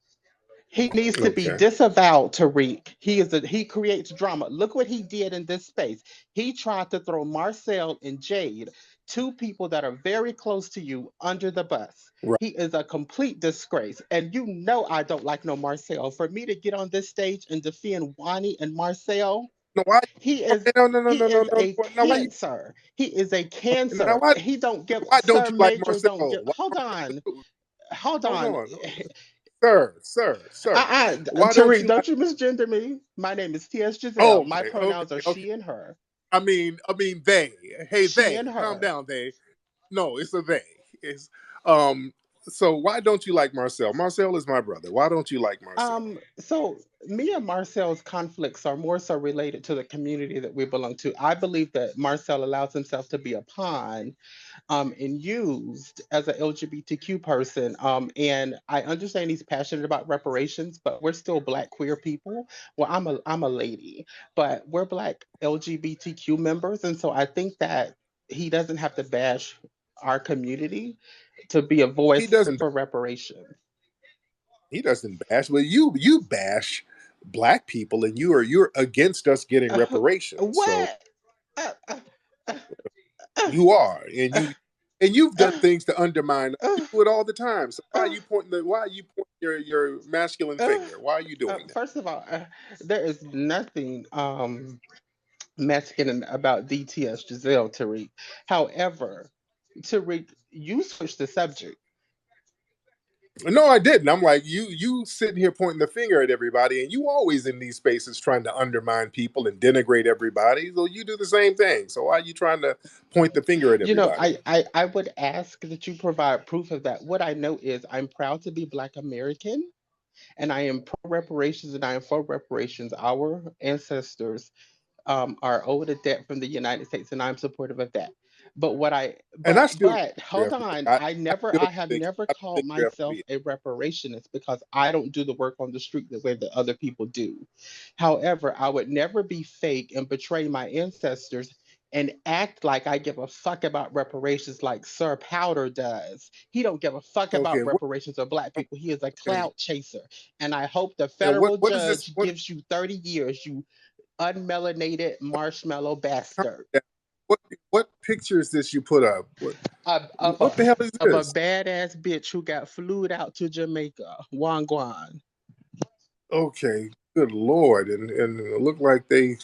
S2: He needs to be
S1: Okay.
S2: disavowed, Tariq. He creates drama. Look what he did in this space. He tried to throw Marcel and Jade, two people that are very close to you, under the bus.
S1: Right.
S2: He is a complete disgrace. And you know I don't like no Marcel. For me to get on this stage and defend Wani and Marcel,
S1: No, why?
S2: he is
S1: Okay, no,
S2: he
S1: no, no,
S2: is
S1: no.
S2: a
S1: Now why you?
S2: cancer. He is a
S1: Okay, now
S2: cancer.
S1: why?
S2: He don't give
S1: Why don't
S2: Sir
S1: you like
S2: Major
S1: Marcel?
S2: don't give.
S1: Why,
S2: Hold on. Hold
S1: hold
S2: on.
S1: on, sir. Why don't
S2: Tariq,
S1: you like?
S2: don't you misgender me. My name is T.S. Giselle.
S1: Oh,
S2: My
S1: okay,
S2: pronouns are
S1: okay.
S2: she and her.
S1: They. Hey,
S2: She
S1: they.
S2: and
S1: Calm
S2: her.
S1: down, they. No, it's a they. It's um. So why don't you like Marcel? Marcel is my brother. Why don't you like Marcel?
S2: So me and Marcel's conflicts are more so related to the community that we belong to. I believe that Marcel allows himself to be a pawn and used as an LGBTQ person. And I understand he's passionate about reparations, but we're still Black queer people. Well, I'm a lady, but we're Black LGBTQ members, and so I think that he doesn't have to bash our community to be a
S1: He
S2: voice
S1: doesn't.
S2: for reparations.
S1: He doesn't bash. But you bash black people, and you're against us getting reparations. So
S2: What? Uh, uh, uh,
S1: you are,
S2: uh,
S1: and you've done
S2: uh,
S1: things to undermine us. You
S2: uh,
S1: do it all the time. So
S2: uh,
S1: why are you pointing your masculine
S2: uh,
S1: finger? Why are you doing that?
S2: First of all, there is nothing masculine about DTS Giselle, Tariq. However, Tariq, you switched the subject.
S1: No, I didn't. I'm like, you sitting here pointing the finger at everybody, and you always in these spaces trying to undermine people and denigrate everybody. So you do the same thing. So why are you trying to point the finger at
S2: You know,
S1: everybody?
S2: I would ask that you provide proof of that. What I know is I'm proud to be Black American, and I am pro reparations, and I am for reparations. Our ancestors are owed a debt from the United States, and I'm supportive of that. But what I
S1: And I still
S2: but
S1: your
S2: hold
S1: FBA.
S2: on,
S1: I still
S2: I have
S1: think
S2: never
S1: I
S2: called
S1: think your
S2: myself
S1: FBA.
S2: a reparationist because I don't do the work on the street the way that other people do. However, I would never be fake and betray my ancestors and act like I give a fuck about reparations like Sir Powder does. He don't give a fuck
S1: Okay,
S2: about
S1: what
S2: reparations or black people. He is a
S1: okay.
S2: clout chaser. And I hope the
S1: And
S2: federal
S1: what is this?
S2: judge gives you 30 years, you unmelanated marshmallow
S1: Calm
S2: bastard.
S1: down. What what picture is this you put up?
S2: Of, of
S1: What
S2: a
S1: the hell is
S2: of a
S1: this?
S2: badass bitch who got flued out to Jamaica. Wangwan.
S1: Okay, good lord. And it looked like they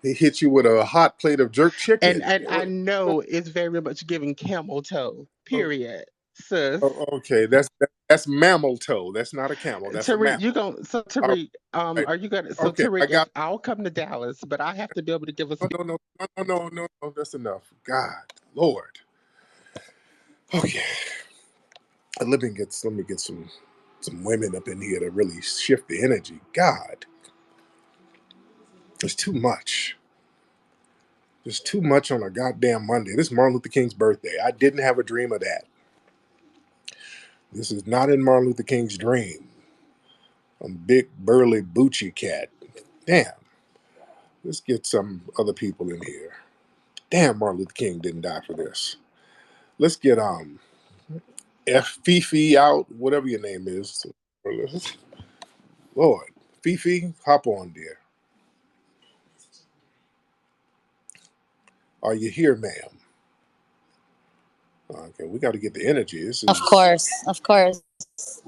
S1: hit you with a hot plate of jerk chicken.
S2: And I know it's very much giving camel toe.
S1: Oh,
S2: Period. Sis.
S1: okay, that's mammal toe. That's not a camel. That's a
S2: Tariq, you
S1: mammal.
S2: going so
S1: All
S2: Tariq,
S1: right.
S2: are you gonna so
S1: Okay, I
S2: Tariq, if
S1: got.
S2: I'll come to Dallas, but I have to be able to give a
S1: No,
S2: speech.
S1: no, no, no, no, no, no, no. That's enough. God, Lord. Okay, let me get some women up in here to really shift the energy. God, there's too much. There's too much on a goddamn Monday. This is Martin Luther King's birthday. I didn't have a dream of that. This is not in Martin Luther King's dream. A big burly Bucci cat. Damn. Let's get some other people in here. Damn, Martin Luther King didn't die for this. Let's get F Fifi out, whatever your name is. Lord, Fifi, hop on there. Are you here, ma'am? Okay, we got to get the energy. This
S6: Of
S1: is.
S6: course, of course.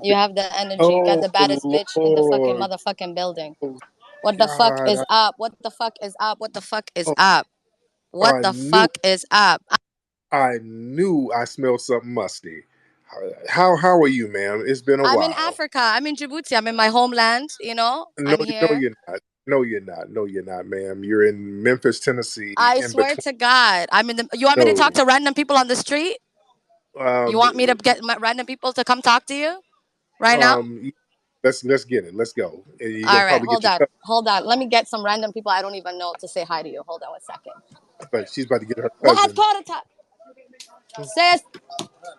S6: You have the energy. Got
S1: Oh
S6: the baddest bitch in the fucking
S1: Lord,
S6: motherfucking building.
S1: oh
S6: What the fuck
S1: God,
S6: is up? What the fuck is up? What the fuck is
S1: oh,
S6: up? What
S1: I
S6: the
S1: knew,
S6: fuck is up?
S1: I knew, I smelled something musty. How are you, ma'am? It's been a
S6: I'm in
S1: while.
S6: Africa. I'm in Djibouti. I'm in my homeland. You know,
S1: No,
S6: I'm
S1: no,
S6: here.
S1: you're not. No, you're not. No, you're not, ma'am. You're in Memphis, Tennessee,
S6: I
S1: in
S6: swear
S1: between.
S6: to God. I'm in the. You want me to talk
S1: No,
S6: to random people on the street? You
S1: um,
S6: want me to get random people to come talk to you right now?
S1: um, let's get it. Let's go. And you're gonna
S6: All right,
S1: probably get
S6: hold
S1: your
S6: on.
S1: cousin,
S6: Hold on. Let me get some random people I don't even know to say hi to you. Hold on one second.
S1: but she's about to get her
S6: What has
S1: cousin.
S6: called it? Says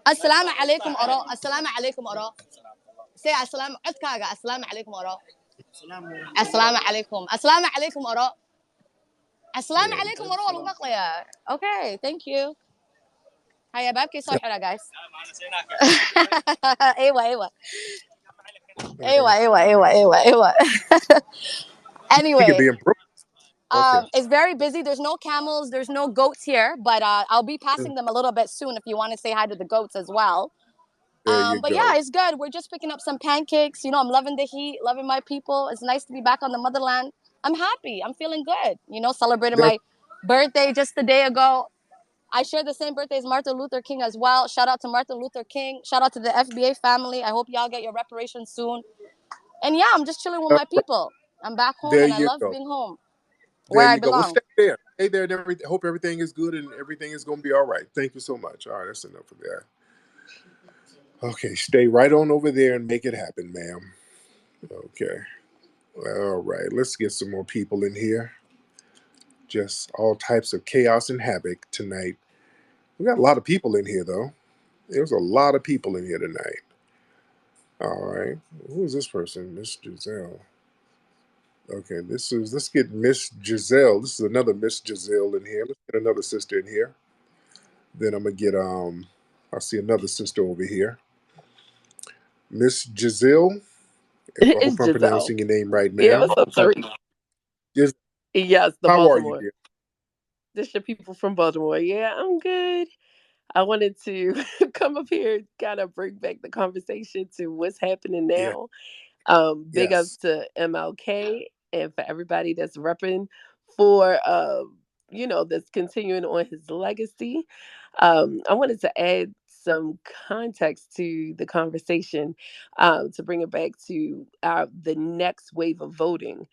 S6: السلام عليكم أرو السلام عليكم أرو سي السلام عدكاغا السلام عليكم أرو السلام عليكم السلام عليكم أرو السلام
S1: Yeah,
S6: عليكم أرو المقلية. Okay, thank you. هيا بابكي صحرا guys. أيوة أيوة أيوة أيوة أيوة أيوة أيوة.
S1: she could
S6: Anyway,
S1: be improved. Okay.
S6: it's very busy. There's no camels, there's no goats here, but I'll be
S1: Mm,
S6: passing them a little bit soon if you want to say hi to the goats as well.
S1: there you
S6: But yeah,
S1: go.
S6: it's good. We're just picking up some pancakes. You know, I'm loving the heat, loving my people. It's nice to be back on the motherland. I'm happy. I'm feeling good. You know, celebrated
S1: That's
S6: my birthday just a day ago. I share the same birthday as Martin Luther King as well. Shout out to Martin Luther King. Shout out to the FBA family. I hope y'all get your reparations soon. And yeah, I'm just chilling with my people. I'm back home
S1: there
S6: and I
S1: you
S6: love
S1: go.
S6: being home
S1: There
S6: where I
S1: you go. Well,
S6: belong.
S1: stay there. Stay there, and everything. Hope everything is good and everything is gonna be all right. Thank you so much. All right, that's enough of that. Okay, stay right on over there and make it happen, ma'am. Okay. All right, let's get some more people in here. Just all types of chaos and havoc tonight. We got a lot of people in here, though. There's a lot of people in here tonight. All right. Who is this person? Miss Giselle. Okay, let's get Miss Giselle. This is another Miss Giselle in here. Let's get another sister in here. Then I'm gonna get I see another sister over here. Miss Giselle. If I hope
S7: It's
S1: I'm
S7: Giselle.
S1: pronouncing your name right,
S7: Yeah,
S1: ma'am.
S7: what's up, Tariq?
S1: Just
S7: Yes, the
S1: how are you,
S7: Baltimore.
S1: dear?
S7: This your people from Baltimore. Yeah, I'm good. I wanted to come up here, kind of bring back the conversation to what's happening
S1: Yeah.
S7: now. Big ups
S1: Yes.
S7: to MLK and for everybody that's repping for that's continuing on his legacy. I wanted to add some context to the conversation, to bring it back to the next wave of voting,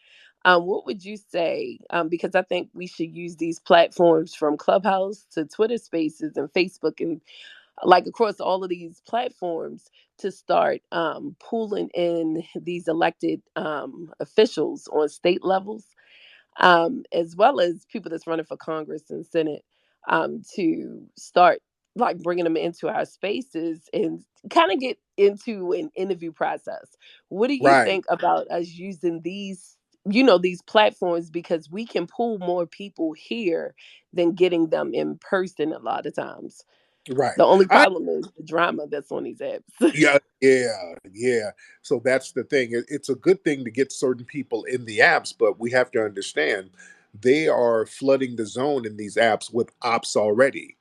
S7: what would you say? Because I think we should use these platforms from Clubhouse to Twitter Spaces and Facebook and like across all of these platforms to start pulling in these elected officials on state levels, as well as people that's running for Congress and Senate, to start like bringing them into our spaces and kind of get into an interview process. What do you
S1: Right,
S7: think about us using these, these platforms, because we can pull more people here than getting them in person a lot of times.
S1: right.
S7: The only
S1: I
S7: problem is the drama that's on these apps.
S1: yeah. So that's the thing. It's a good thing to get certain people in the apps, but we have to understand they are flooding the zone in these apps with ops already.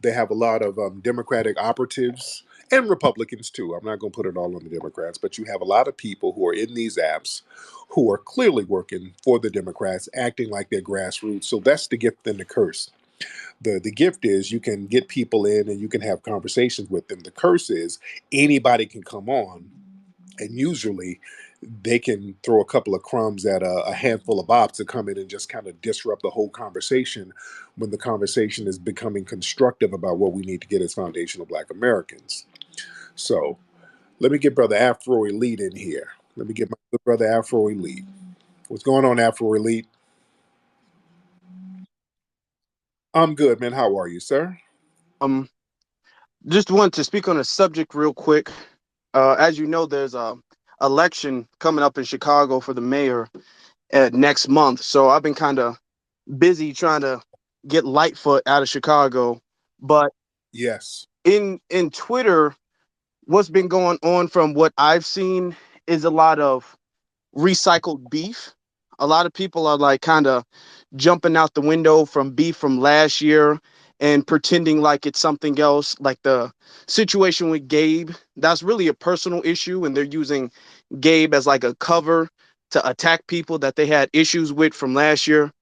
S1: They have a lot of Democratic operatives and Republicans too. I'm not going to put it all on the Democrats, but you have a lot of people who are in these apps who are clearly working for the Democrats, acting like they're grassroots. So that's the gift and the curse. The gift is you can get people in and you can have conversations with them. The curse is anybody can come on, and usually they can throw a couple of crumbs at a handful of ops to come in and just kind of disrupt the whole conversation when the conversation is becoming constructive about what we need to get as foundational Black Americans. So let me get Brother Afro Elite in here. Let me get my good brother Afro Elite. What's going on, Afro Elite? I'm good, man. How are you, sir?
S8: Um, just want to speak on a subject real quick. As you know, there's a election coming up in Chicago for the mayor next month. So I've been kind of busy trying to get Lightfoot out of Chicago. But
S1: Yes.
S8: in Twitter, what's been going on from what I've seen is a lot of recycled beef. A lot of people are like kind of jumping out the window from beef from last year and pretending like it's something else, like the situation with Gabe. That's really a personal issue, and they're using Gabe as like a cover to attack people that they had issues with from last year.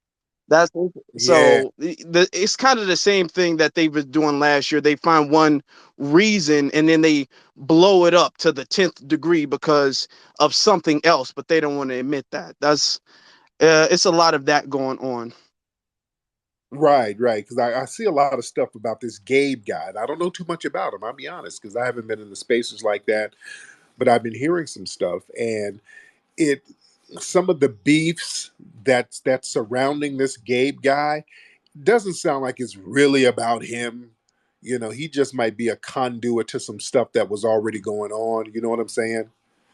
S8: That's
S1: Yeah.
S8: so it's kind of the same thing that they was doing last year. They find one reason and then they blow it up to the 10th degree because of something else, but they don't want to admit that. That's it's a lot of that going on.
S1: Right, right. Because I see a lot of stuff about this Gabe guy. And I don't know too much about him. I'll be honest, because I haven't been in the spaces like that. But I've been hearing some stuff, and it some of the beefs that's surrounding this Gabe guy doesn't sound like it's really about him. He just might be a conduit to some stuff that was already going on. You know what I'm saying?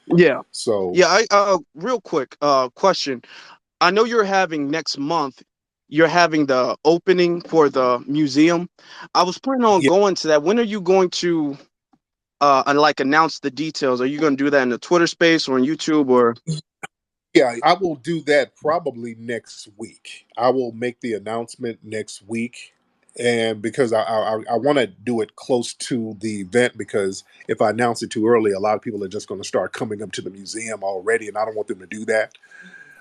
S8: Yeah.
S1: So
S8: Yeah, I real quick question. I know you're having next month, you're having the opening for the museum. I was planning on
S1: yeah,
S8: going to that. When are you going to like announce the details? Are you going to do that in the Twitter space or on YouTube or
S1: yeah, I will do that probably next week. I will make the announcement next week, and because I want to do it close to the event, because if I announce it too early, a lot of people are just going to start coming up to the museum already, and I don't want them to do that.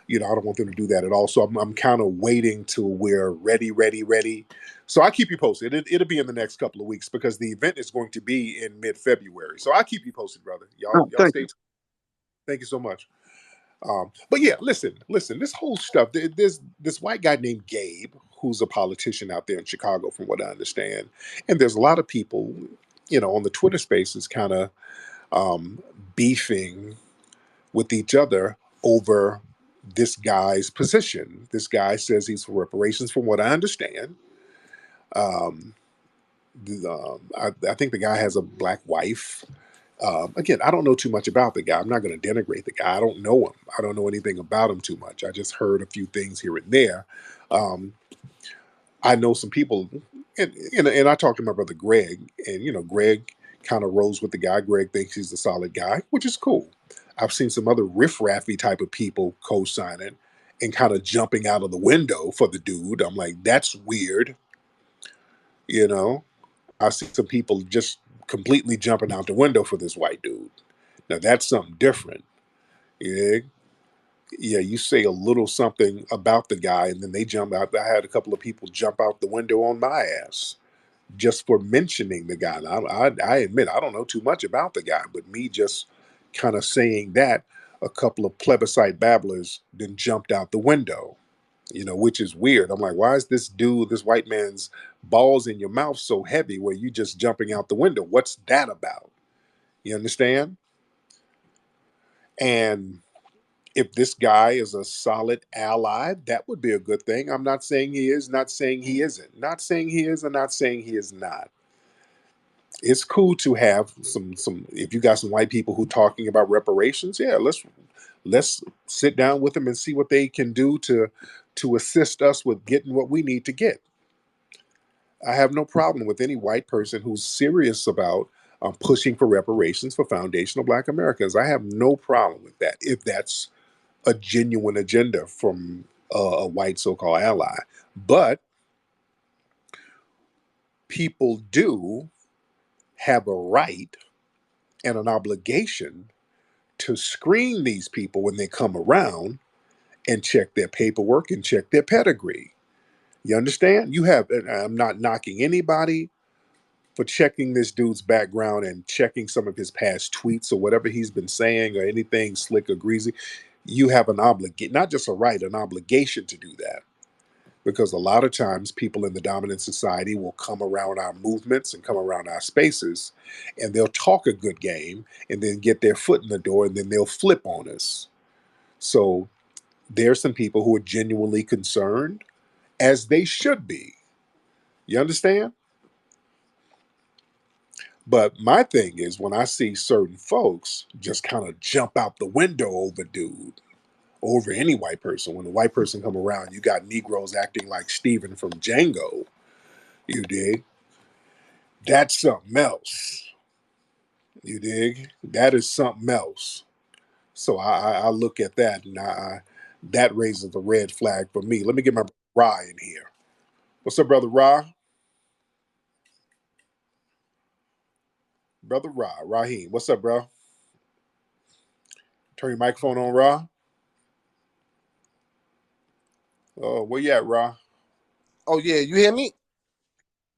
S1: I don't want them to do that at all. So I'm kind of waiting till we're ready, ready, ready. So I'll keep you posted. It'll be in the next couple of weeks because the event is going to be in mid-February. So I'll keep you posted, brother. Y'all,
S8: Oh,
S1: y'all
S8: thank
S1: stay
S8: you.
S1: tuned. Thank you so much. But yeah, listen. This whole stuff. There's this white guy named Gabe who's a politician out there in Chicago, from what I understand. And there's a lot of people, on the Twitter Spaces, kind of beefing with each other over this guy's position. This guy says he's for reparations, from what I understand. Um, I think the guy has a black wife. Again, I don't know too much about the guy. I'm not going to denigrate the guy. I don't know him. I don't know anything about him too much. I just heard a few things here and there. Um, I know some people, and I talked to my brother Greg, and Greg kind of rolls with the guy. Greg thinks he's a solid guy, which is cool. I've seen some other riffraffy type of people co-signing and kind of jumping out of the window for the dude. I'm like, that's weird. You know, I see some people just completely jumping out the window for this white dude. Now that's something different. Yeah, yeah. You say a little something about the guy, and then they jump out. I had a couple of people jump out the window on my ass. just for mentioning the guy. I admit I don't know too much about the guy, but me just kind of saying that, a couple of plebiscite babblers then jumped out the window, which is weird. I'm like, why is this dude, this white man's balls in your mouth so heavy where you just jumping out the window? What's that about? You understand? And if this guy is a solid ally, that would be a good thing. I'm not saying he is, not saying he isn't, not saying he is, and not saying he is not. It's cool to have some. If you got some white people who talking about reparations, yeah, let's sit down with them and see what they can do to assist us with getting what we need to get. I have no problem with any white person who's serious about pushing for reparations for foundational Black Americans. I have no problem with that if that's a genuine agenda from a white so-called ally. But people do have a right and an obligation to screen these people when they come around and check their paperwork and check their pedigree. You understand? You have, and I'm not knocking anybody for checking this dude's background and checking some of his past tweets or whatever he's been saying or anything slick or greasy. You have an obligation, not just a right, an obligation to do that. Because a lot of times people in the dominant society will come around our movements and come around our spaces and they'll talk a good game and then get their foot in the door and then they'll flip on us. So there's some people who are genuinely concerned, as they should be. You understand? But my thing is when I see certain folks just kind of jump out the window over dude, over any white person. When a white person come around, you got Negroes acting like Steven from Django. You dig? That's something else. You dig? That is something else. So I look at that and that raises a red flag for me. Let me get my Ra in here. What's up, brother Ra? Brother Ra, Raheem. What's up, bro? Turn your microphone on, Ra. Oh, where you at, Ra?
S9: Oh yeah, you hear me?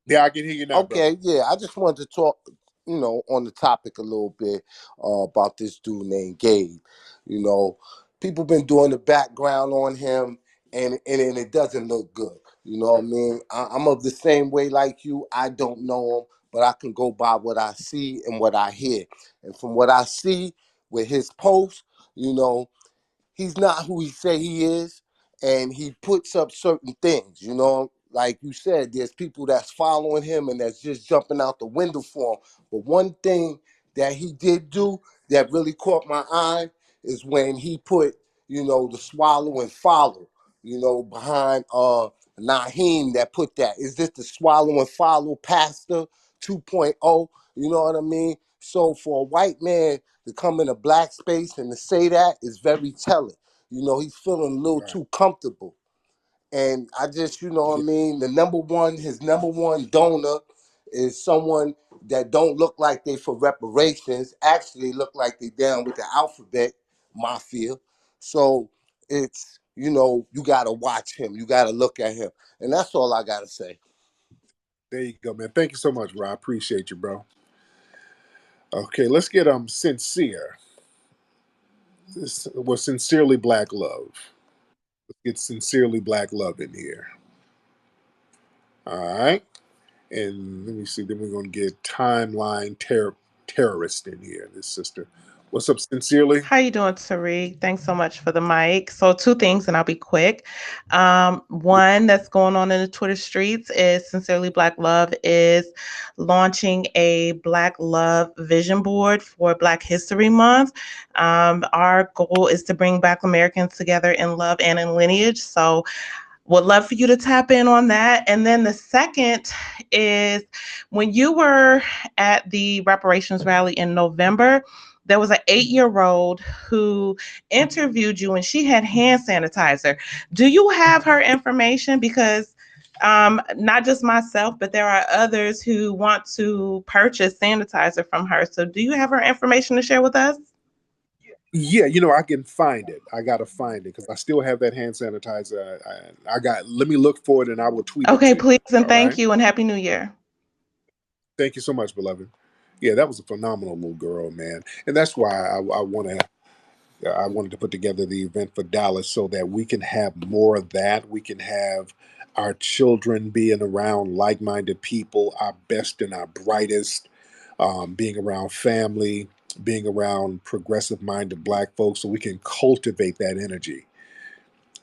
S1: Yeah, I can hear you now, brother.
S9: Okay, yeah. I just wanted to talk, on the topic a little bit about this dude named Gabe. You know, people been doing the background on him, and it doesn't look good. You know what I mean? I'm of the same way like you. I don't know him, but I can go by what I see and what I hear. And from what I see with his posts, you know, he's not who he say he is, and he puts up certain things. Like you said, there's people that's following him and that's just jumping out the window for him. But one thing that he did do that really caught my eye is when he put, the swallow and follow, behind Naheem that put that. Is this the swallow and follow pastor 2.0? You know what I mean? So for a white man to come in a black space and to say that is very telling. He's feeling a little
S1: Right.
S9: too comfortable. And I just, what I
S1: Yeah.
S9: mean, his number one donor is someone that don't look like they for reparations, actually look like they down with the alphabet mafia. So it's, you gotta watch him. You gotta look at him. And that's all I gotta say.
S1: There you go, man. Thank you so much, Ra. I appreciate you, bro. Okay, let's get sincere. This was sincerely black love. Let's get sincerely black love in here. All right. And let me see. Then we're gonna get timeline terrorist in here. This sister. What's up, sincerely?
S10: How you doing, Tariq? Thanks so much for the mic. So two things, and I'll be quick. One that's going on in the Twitter streets is Sincerely Black Love is launching a Black Love vision board for Black History Month. Our goal is to bring Black Americans together in love and in lineage. So would love for you to tap in on that. And then the second is when you were at the reparations rally in November, there was an 8-year-old who interviewed you and she had hand sanitizer. Do you have her information? Because not just myself, but there are others who want to purchase sanitizer from her. So do you have her information to share with us?
S1: Yeah, I can find it. I gotta find it because I still have that hand sanitizer. I got. Let me look for it and I will tweet it
S10: Okay,
S1: to you.
S10: please and
S1: All
S10: thank
S1: right.
S10: you and Happy New Year.
S1: Thank you so much, beloved. Yeah, that was a phenomenal little girl, man, and that's why I wanted to put together the event for Dallas so that we can have more of that. We can have our children being around like-minded people, our best and our brightest, being around family, being around progressive-minded Black folks, so we can cultivate that energy.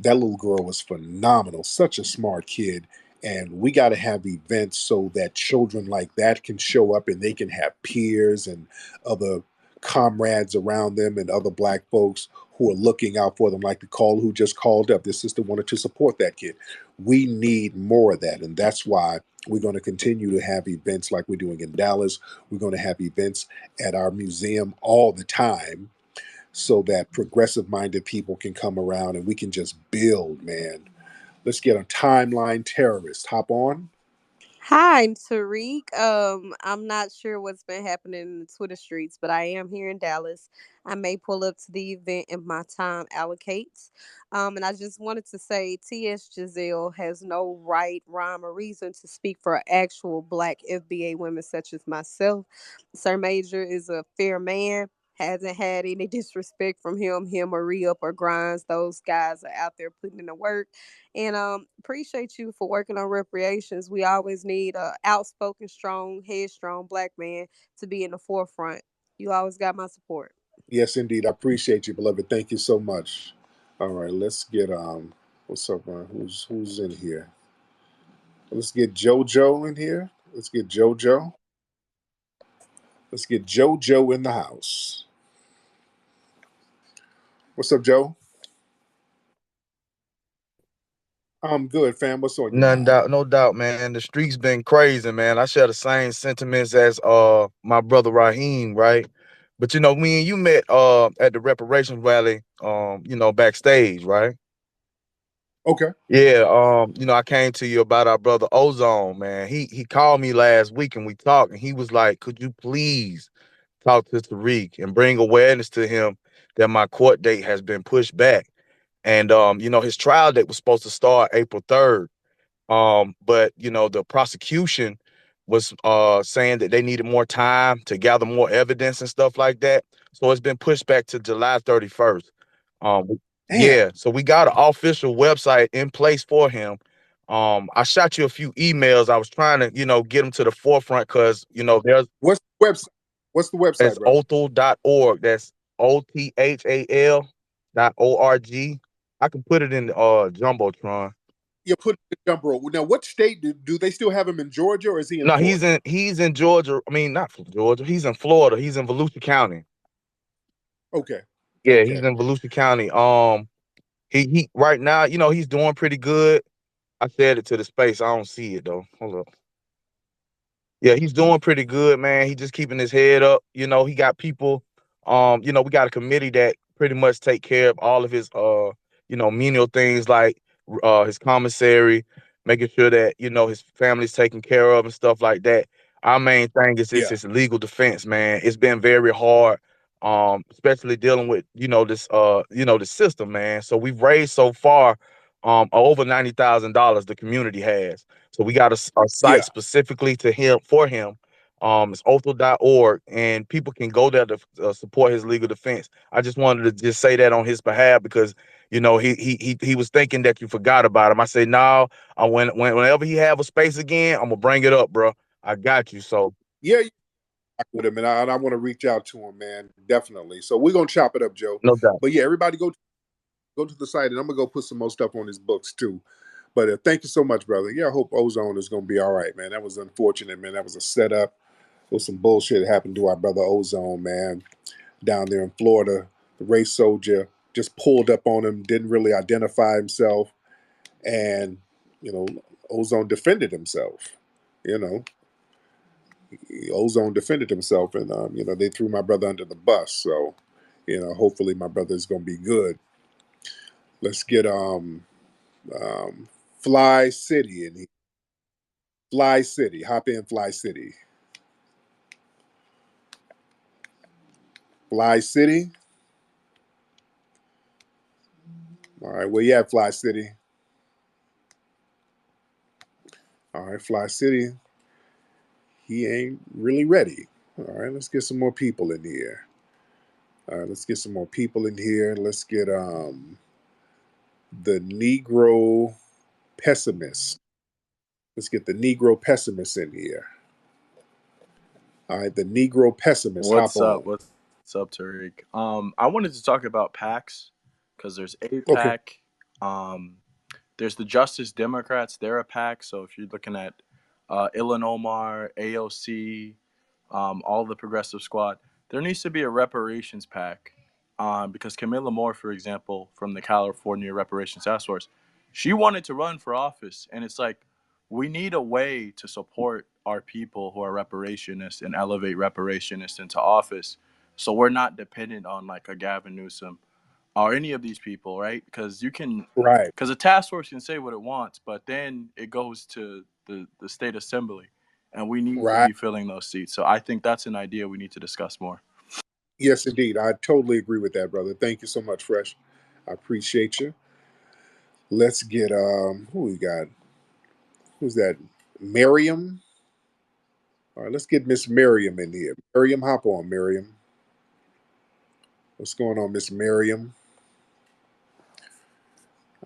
S1: That little girl was phenomenal, such a smart kid. And we got to have events so that children like that can show up and they can have peers and other comrades around them and other Black folks who are looking out for them, like the caller who just called up. This sister wanted to support that kid. We need more of that. And that's why we're going to continue to have events like we're doing in Dallas. We're going to have events at our museum all the time so that progressive minded people can come around and we can just build, man. Let's get a timeline terrorist. Hop on.
S7: Hi, I'm Tariq. I'm not sure what's been happening in the Twitter streets, but I am here in Dallas. I may pull up to the event if my time allocates. And I just wanted to say T.S. Giselle has no right, rhyme, or reason to speak for actual Black FBA women such as myself. Sir Major is a fair man. Hasn't had any disrespect from him or Re-Up or Grimes. Those guys are out there putting in the work. And appreciate you for working on reparations. We always need a outspoken, strong, headstrong Black man to be in the forefront. You always got my support.
S1: Yes, indeed. I appreciate you, beloved. Thank you so much. All right, let's get what's up, who's in here? Let's get JoJo in here. Let's get JoJo. Let's get JoJo in the house. What's up, Joe? I'm good, fam. What's on your
S11: None
S1: mind?
S11: doubt, no doubt, man. The streets been crazy, man. I share the same sentiments as my brother Raheem, right? But me and you met at the reparations rally, backstage, right?
S1: Okay.
S11: Yeah, I came to you about our brother Ozone, man. He called me last week and we talked, and he was like, "Could you please talk to Tariq and bring awareness to him that my court date has been pushed back?" And his trial date was supposed to start April 3rd. But the prosecution was saying that they needed more time to gather more evidence and stuff like that. So it's been pushed back to July 31st.
S1: Damn.
S11: Yeah, so we got an official website in place for him. I shot you a few emails. I was trying to, get him to the forefront because, there's
S1: What's the website? What's the website,
S11: as
S1: brother?
S11: othal.org. That's othal.org. I can put it in the Jumbotron.
S1: You put the jumper. Now, what state do they still have him in Georgia, or is he in
S11: No,
S1: Florida?
S11: he's in Georgia. I mean, not Georgia. He's in Florida. He's in Volusia County.
S1: Okay.
S11: Yeah, he's
S1: Okay.
S11: in Volusia County. He right now, he's doing pretty good. I said it to the space. I don't see it though. Hold up. Yeah, he's doing pretty good, man. He just keeping his head up. He got people. We got a committee that pretty much take care of all of his menial things like his commissary, making sure that his family's taken care of and stuff like that. Our main thing is
S1: Yeah.
S11: his legal defense, man. It's been very hard, especially dealing with the system, man. So we've raised so far over $90,000. The community has. So we got a site
S1: Yeah.
S11: specifically to him for him. It's othal.org, and people can go there to support his legal defense. I just wanted to just say that on his behalf because he was thinking that you forgot about him. I say no. Whenever he have a space again, I'm gonna bring it up, bro. I got you. So
S1: Yeah. With him, and I want to reach out to him, man. Definitely. So we're gonna chop it up, Joe.
S11: no doubt.
S1: But yeah, everybody go to the site, and I'm gonna go put some more stuff on his books too. But thank you so much, brother. Yeah, I hope Ozone is gonna be all right, man. That was unfortunate, man. That was a setup. There was some bullshit that happened to our brother Ozone, man, down there in Florida. The race soldier just pulled up on him, didn't really identify himself, and you know, Ozone defended himself. You know, Ozone defended himself, and they threw my brother under the bus. So, hopefully my brother is gonna be good. Let's get um Fly City and Fly City. Hop in, Fly City. Fly City. All right, where you at, Fly City? All right, Fly City. he ain't really ready. All right, let's get some more people in here. All right, let's get some more people in here. Let's get the Negro pessimist. Let's get the Negro pessimist in here. All right, the Negro pessimist, hop
S12: What's up?
S1: on.
S12: What's up, Tariq? I wanted to talk about PACs because there's
S1: Okay,
S12: APAC. Um, there's the Justice Democrats. They're a PAC. So if you're looking at Ilan Omar, AOC, all the Progressive Squad, there needs to be a reparations PAC. Because Camilla Moore, for example, from the California Reparations Task Force, she wanted to run for office, and it's like we need a way to support our people who are reparationists and elevate reparationists into office, so we're not dependent on like a Gavin Newsom or any of these people, right? Because you can,
S1: right,
S12: because the task force can say what it wants, but then it goes to the state assembly, and we need to
S1: right.
S12: be filling those seats. So I think that's an idea we need to discuss more.
S1: Yes, indeed. I totally agree with that, brother. Thank you so much, Fresh. I appreciate you. Let's get who we got? Who's that? Miriam. All right, let's get Miss Miriam in here. Miriam, hop on, Miriam. What's going on, Miss Miriam?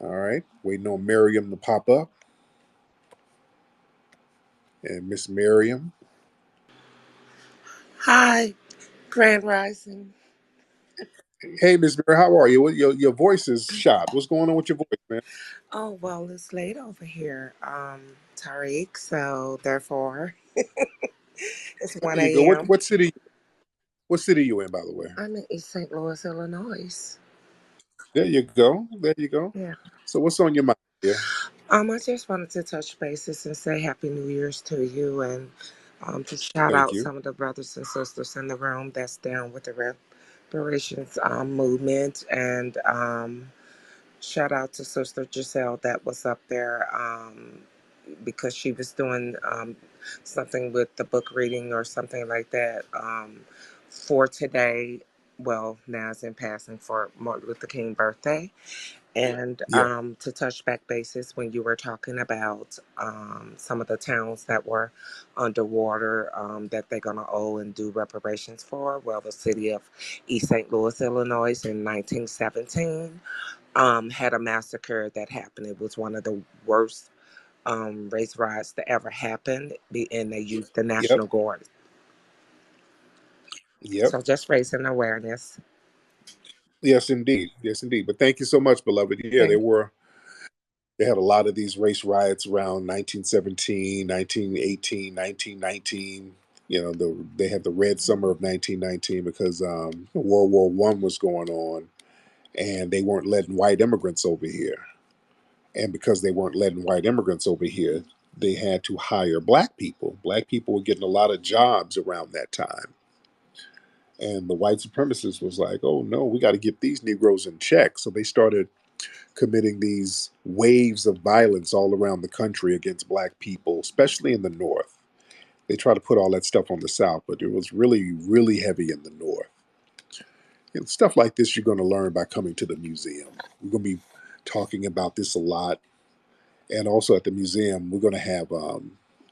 S1: All right, waiting on Miriam to pop up. And Miss Miriam.
S13: Hi, Grand Rising.
S1: Hey, Miss Miriam, how are you? Your voice is shot. What's going on with your voice, man?
S13: Oh, well, it's late over here, Tariq, so therefore it's
S1: There
S13: 1
S1: you go. What
S13: a.m.
S1: what city? What city you in, by the way?
S13: I'm in East St. Louis, Illinois.
S1: There you go. There you go.
S13: Yeah.
S1: So what's on your mind here?
S13: I just wanted to touch bases and say Happy New Year's to you and to shout
S1: Thank
S13: out
S1: you.
S13: some of the brothers and sisters in the room that's down with the reparations movement and shout out to Sister Giselle that was up there because she was doing something with the book reading or something like that for today. Well, now it's in passing for Martin Luther King birthday. And
S1: Yeah.
S13: to touch back bases when you were talking about some of the towns that were underwater that they're going to owe and do reparations for. Well, the city of East St. Louis, Illinois in 1917 had a massacre that happened. It was one of the worst race riots that ever happened, and they used the
S1: Yep.
S13: National Guard.
S1: Yep.
S13: So just raising awareness.
S1: Yes, indeed. Yes, indeed. But thank you so much, beloved. Yeah,
S13: Thank
S1: they had a lot of these race riots around 1917, 1918, 1919. They had the Red Summer of 1919 because World War I was going on, and they weren't letting white immigrants over here. And because they weren't letting white immigrants over here, they had to hire black people. Black people were getting a lot of jobs around that time. And the white supremacists was like, oh no, we got to get these Negroes in check. So they started committing these waves of violence all around the country against black people, especially in the North. They try to put all that stuff on the South, but it was really, really heavy in the North. Stuff like this you're going to learn by coming to the museum. We're going to be talking about this a lot. And also at the museum, we're going to have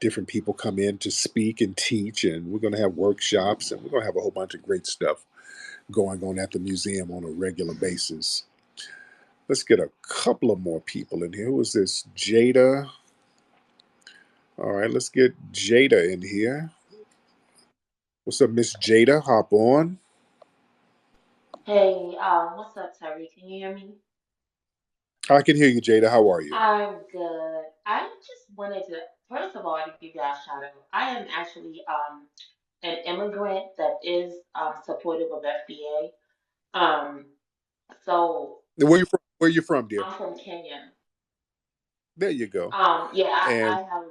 S1: different people come in to speak and teach, and we're going to have workshops, and we're going to have a whole bunch of great stuff going on at the museum on a regular basis. Let's get a couple of more people in here. Who is this? Jada. All right, let's get Jada in here. What's up, Miss Jada? Hop on.
S14: Hey, what's up, Terry? Can you hear me?
S1: I can hear you, Jada. How are you?
S14: I'm good. I just wanted to, first of all, to give y'all a shout out. I am actually an immigrant that is supportive of FBA. So
S1: Where you from? Where you from, dear?
S14: I'm from Kenya.
S1: There you go.
S14: Yeah, I
S1: And
S14: have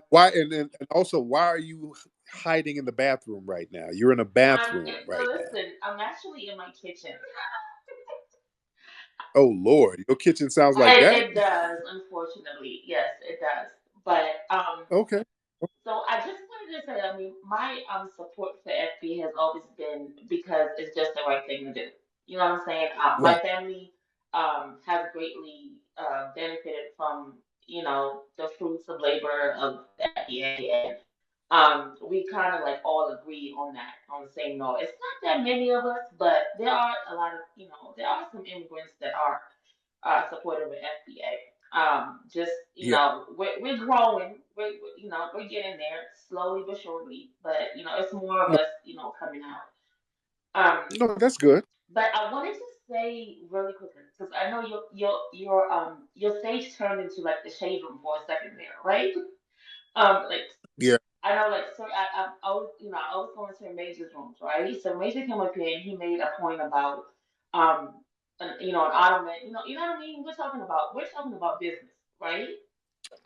S1: why? And also, why are you hiding in the bathroom right now? You're in a bathroom right now.
S14: listen, I'm actually in my kitchen.
S1: Oh Lord, your kitchen sounds like that.
S14: It does, unfortunately. Yes, it does. But
S1: Okay.
S14: so I just wanted to say, I mean, my support for FB has always been because it's just the right thing to do. You know what I'm saying? My
S1: Right.
S14: family has greatly benefited from, you know, the fruits of labor of the FBA, We kind of like all agree on that, on the same note. It's not that many of us, but there are a lot of, there are some immigrants that are supportive of FBA. Just,
S1: Yeah.
S14: we're growing. We're getting there slowly but surely. But, it's more of
S1: No,
S14: us, coming out. Um,
S1: no, that's good.
S14: but I wanted to say really quickly, because I know your stage turned into like the shade room for a second there, right? Like
S1: Yeah.
S14: I know, like, so I was, I was going to Major's rooms, right? So Major came up here and he made a point about, an automatic, you know what I mean? We're talking about business, right?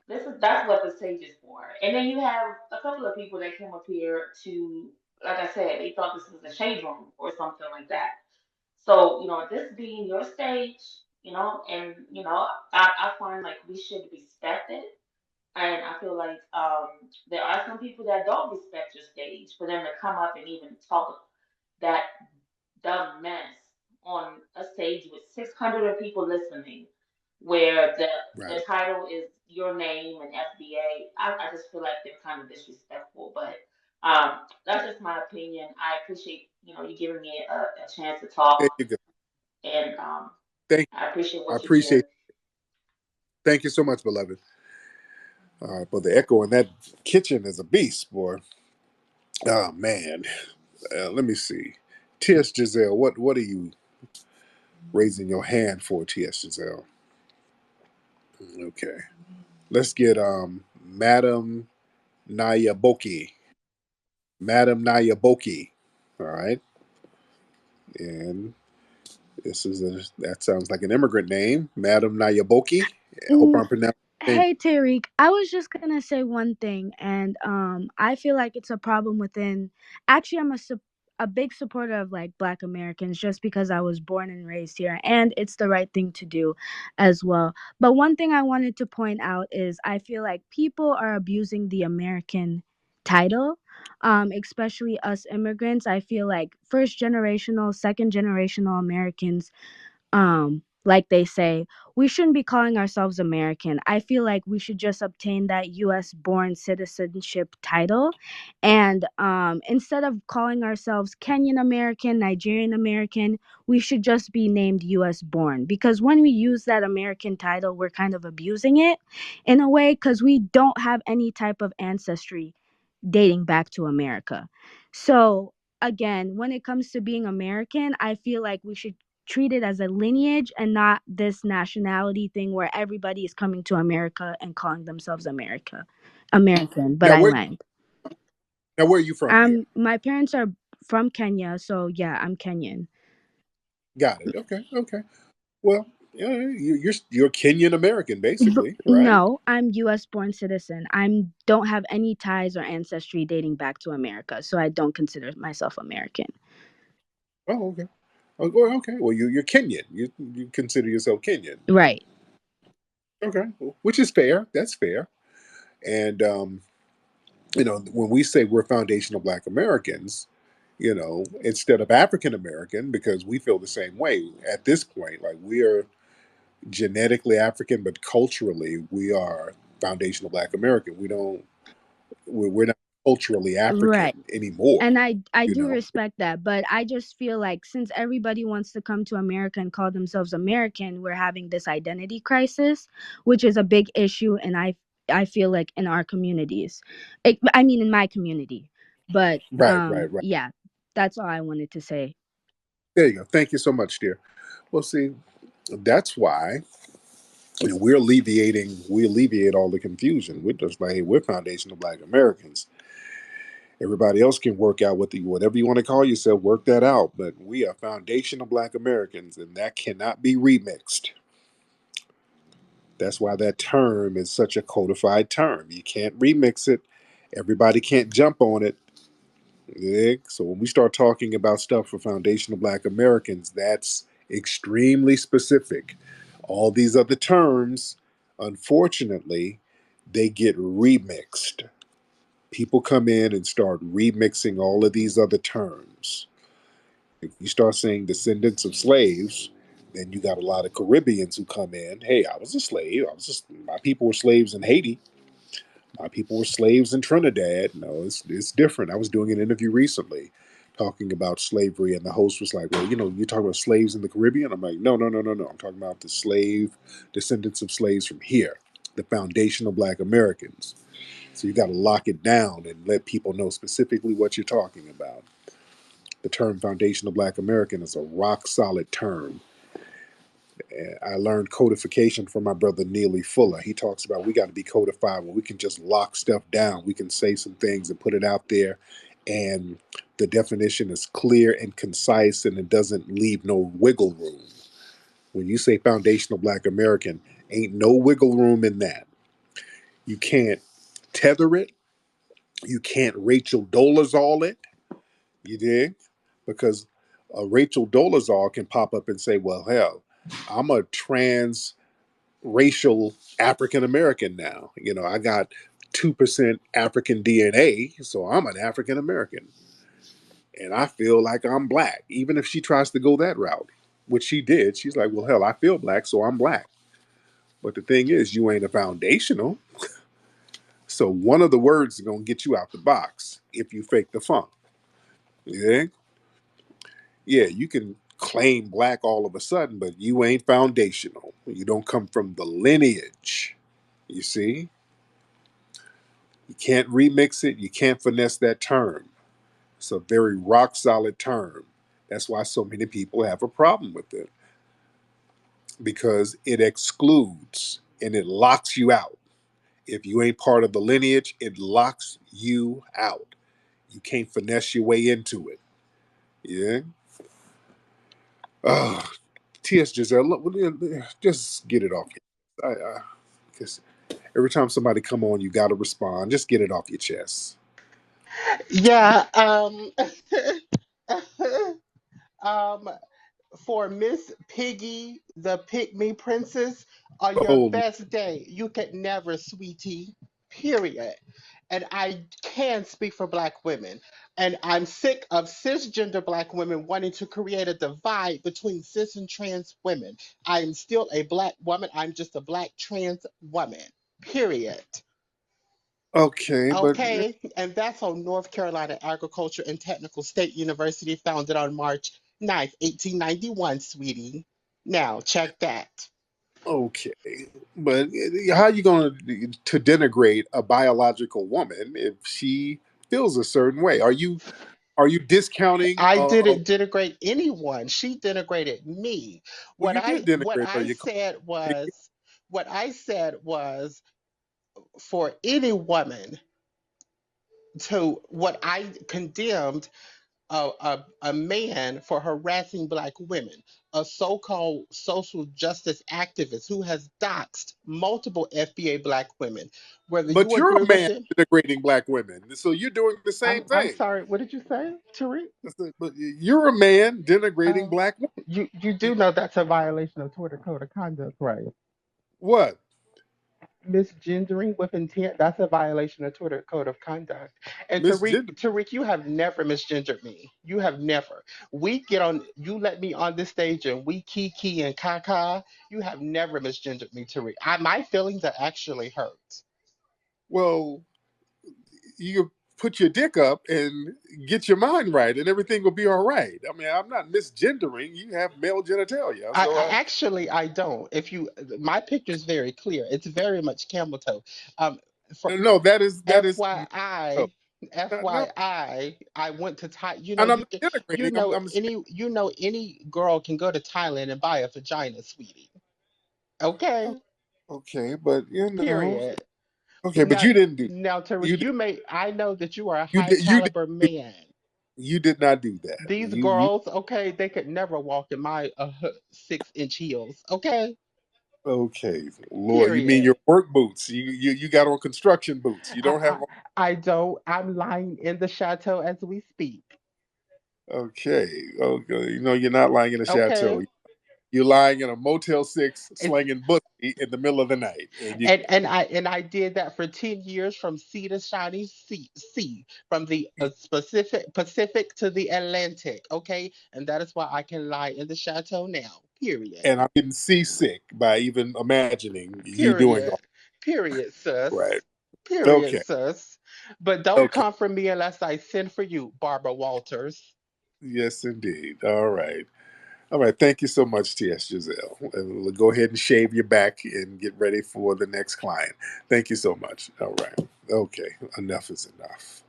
S14: That's what the stage is for. And then you have a couple of people that came up here to, like I said, they thought this was a shade room or something like that. So, this being your stage, and I find like we should respect it, and I feel like there are some people that don't respect your stage for them to come up and even talk that dumb mess on a stage with 600 people listening, where the
S1: Right.
S14: title is your name and FBA. I just feel like they're kind of disrespectful, but that's just my opinion. I appreciate you giving me a chance to talk,
S1: There you go.
S14: and
S1: Thank.
S14: I appreciate
S1: I
S14: what you do.
S1: appreciate. Thank you so much, beloved. But the echo in that kitchen is a beast, boy. Oh man. Let me see. T.S. Giselle, what are you raising your hand for, T.S. Giselle? Okay. Let's get Madam Nayaboki. Madam Nayaboki. All right. And that sounds like an immigrant name, Madam Nayaboki. I hope
S15: Mm,
S1: I'm pronouncing your name.
S15: Hey Tariq, I was just gonna say one thing, and I feel like it's a problem within. Actually, a big supporter of like Black Americans, just because I was born and raised here, and it's the right thing to do, as well. But one thing I wanted to point out is I feel like people are abusing the American title, especially us immigrants. I feel like first generational, second generational Americans, like they say, we shouldn't be calling ourselves American. I feel like we should just obtain that US born citizenship title, and instead of calling ourselves Kenyan American, Nigerian American, we should just be named US born, because when we use that American title, we're kind of abusing it in a way, cuz we don't have any type of ancestry dating back to America. So, again, when it comes to being American, I feel like we should treat it as a lineage and not this nationality thing where everybody is coming to America and calling themselves American. But
S1: Now
S15: I
S1: where
S15: land.
S1: now where are you from, dear?
S15: My parents are from Kenya, so yeah, I'm Kenyan.
S1: Got it. Okay. Okay. Well, yeah, you're Kenyan American, basically, right?
S15: No, I'm US born citizen. I don't have any ties or ancestry dating back to America, so I don't consider myself American.
S1: Oh, okay. Oh, well, okay. Well, you're Kenyan. You consider yourself Kenyan.
S15: Right.
S1: Okay. Well, which is fair. That's fair. And when we say we're foundational Black Americans, instead of African American, because we feel the same way at this point, like we are genetically African, but culturally we are foundational Black American. We're not culturally
S15: Right.
S1: African anymore.
S15: And I
S1: You
S15: do
S1: know.
S15: respect that, but I just feel like since everybody wants to come to America and call themselves American, we're having this identity crisis, which is a big issue, and I feel like in our communities. I mean in my community. But
S1: Right. Right. Right.
S15: yeah, that's all I wanted to say.
S1: There you go. Thank you so much, dear. Well, see, that's why we alleviate all the confusion. We're just like, hey, we're foundational Black Americans. Everybody else can work out whatever you want to call yourself, work that out. But we are foundational Black Americans, and that cannot be remixed. That's why that term is such a codified term. You can't remix it. Everybody can't jump on it. Yeah. So when we start talking about stuff for foundational Black Americans, that's extremely specific. All these other terms, unfortunately, they get remixed. People come in and start remixing all of these other terms. If you start saying descendants of slaves, then you got a lot of Caribbeans who come in. Hey, I was a slave. My people were slaves in Haiti. My people were slaves in Trinidad. No, it's different. I was doing an interview recently talking about slavery, and the host was like, "Well, you talk about slaves in the Caribbean." I'm like, "No, no, no, no, no. I'm talking about the slave descendants of slaves from here, the foundational Black Americans." So you got to lock it down and let people know specifically what you're talking about. The term foundational Black American is a rock solid term. I learned codification from my brother Neely Fuller. He talks about we got to be codified where we can just lock stuff down. We can say some things and put it out there, and the definition is clear and concise, and it doesn't leave no wiggle room. When you say foundational Black American, ain't no wiggle room in that. You can't tether it. You can't Rachel Dolezal it. You dig? Because Rachel Dolezal can pop up and say, "Well, hell, I'm a trans racial African American now. I got 2% African DNA, so I'm an African American. And I feel like I'm black." Even if she tries to go that route, which she did, she's like, "Well, hell, I feel black, so I'm black." But the thing is, you ain't a foundational. So one of the words is going to get you out the box if you fake the funk. Yeah? Yeah, you can claim black all of a sudden, but you ain't foundational. You don't come from the lineage. You see? You can't remix it. You can't finesse that term. It's a very rock solid term. That's why so many people have a problem with it because it excludes and it locks you out. If you ain't part of the lineage, it locks you out. You can't finesse your way into it. Yeah. Oh, T.S. Giselle, look, just get it off. Because every time somebody come on, you got to respond. Just get it off your chest.
S2: Yeah. Um, for Miss Piggy, the Pygmy Princess, on your
S1: Oh,
S2: best day, you could never, sweetie, period. And I can speak for Black women. And I'm sick of cisgender Black women wanting to create a divide between cis and trans women. I am still a Black woman. I'm just a Black trans woman, period.
S1: okay, but
S2: Okay, and that's on North Carolina Agriculture and Technical State University, founded on March 9th, 1891, sweetie. Now, check that.
S1: okay, but how are you going to denigrate a biological woman if she feels a certain way? Are you discounting?
S2: I didn't denigrate anyone. She denigrated me.
S1: Well,
S2: What
S1: you did
S2: I what
S1: denigrate her.
S2: I
S1: You called
S2: said
S1: her
S2: was what I said was for any woman to what I condemned a man for harassing Black women, a so called social justice activist who has doxed multiple FBA Black women. Whether
S1: but
S2: you
S1: you're
S2: agree
S1: a
S2: with
S1: man
S2: him,
S1: denigrating black women, so you're doing the same
S2: I'm
S1: thing.
S2: sorry, what did you say, Tariq?
S1: But you're a man denigrating
S2: Uh,
S1: black women.
S2: you do know that's a violation of Twitter Code of Conduct, right?
S1: What?
S2: Misgendering with intent, that's a violation of Twitter Code of Conduct. And
S1: Misgender?
S2: Tariq, you have never misgendered me. You have never. We get on, you let me on this stage and we kiki and kaka. You have never misgendered me, Tariq. My feelings are actually hurt.
S1: Well, you put your dick up and get your mind right, and everything will be all right. I mean, I'm not misgendering. You have male genitalia, so
S2: I don't. If you, my picture is very clear. It's very much camel toe. Um, for
S1: no, that is no,
S2: FYI,
S1: no,
S2: I went to Thai.
S1: and I'm
S2: You
S1: not
S2: can,
S1: denigrating. I'm saying,
S2: any girl can go to Thailand and buy a vagina, sweetie. Okay,
S1: okay, but
S2: period.
S1: okay, but
S2: Now,
S1: you didn't do
S2: now, Tariq,
S1: you did,
S2: I know that you are a
S1: you
S2: high
S1: did you did
S2: caliber man.
S1: you did not do that.
S2: These
S1: You
S2: girls, okay, they could never walk in my 6-inch heels. Okay,
S1: okay, Lord, you mean
S2: period.
S1: your work boots? You got on construction boots. You
S2: I,
S1: don't have
S2: I, I don't. I'm lying in the chateau as we speak.
S1: okay. Okay, you're not lying in a chateau.
S2: Okay,
S1: You're lying in a Motel 6
S2: it's
S1: slinging pussy in the middle of the night. And you
S2: and I did that for 10 years from sea to shiny sea from the Pacific to the Atlantic. Okay, and that is why I can lie in the chateau now. Period.
S1: and I'm getting seasick by even imagining you doing
S2: Period.
S1: all
S2: Period,
S1: right.
S2: sis. Period,
S1: Okay.
S2: sis. But don't
S1: Okay.
S2: come for me unless I send for you, Barbara Walters.
S1: Yes, indeed. All right. All right. Thank you so much, T.S. Giselle. And we'll go ahead and shave your back and get ready for the next client. Thank you so much. All right. Okay. Enough is enough.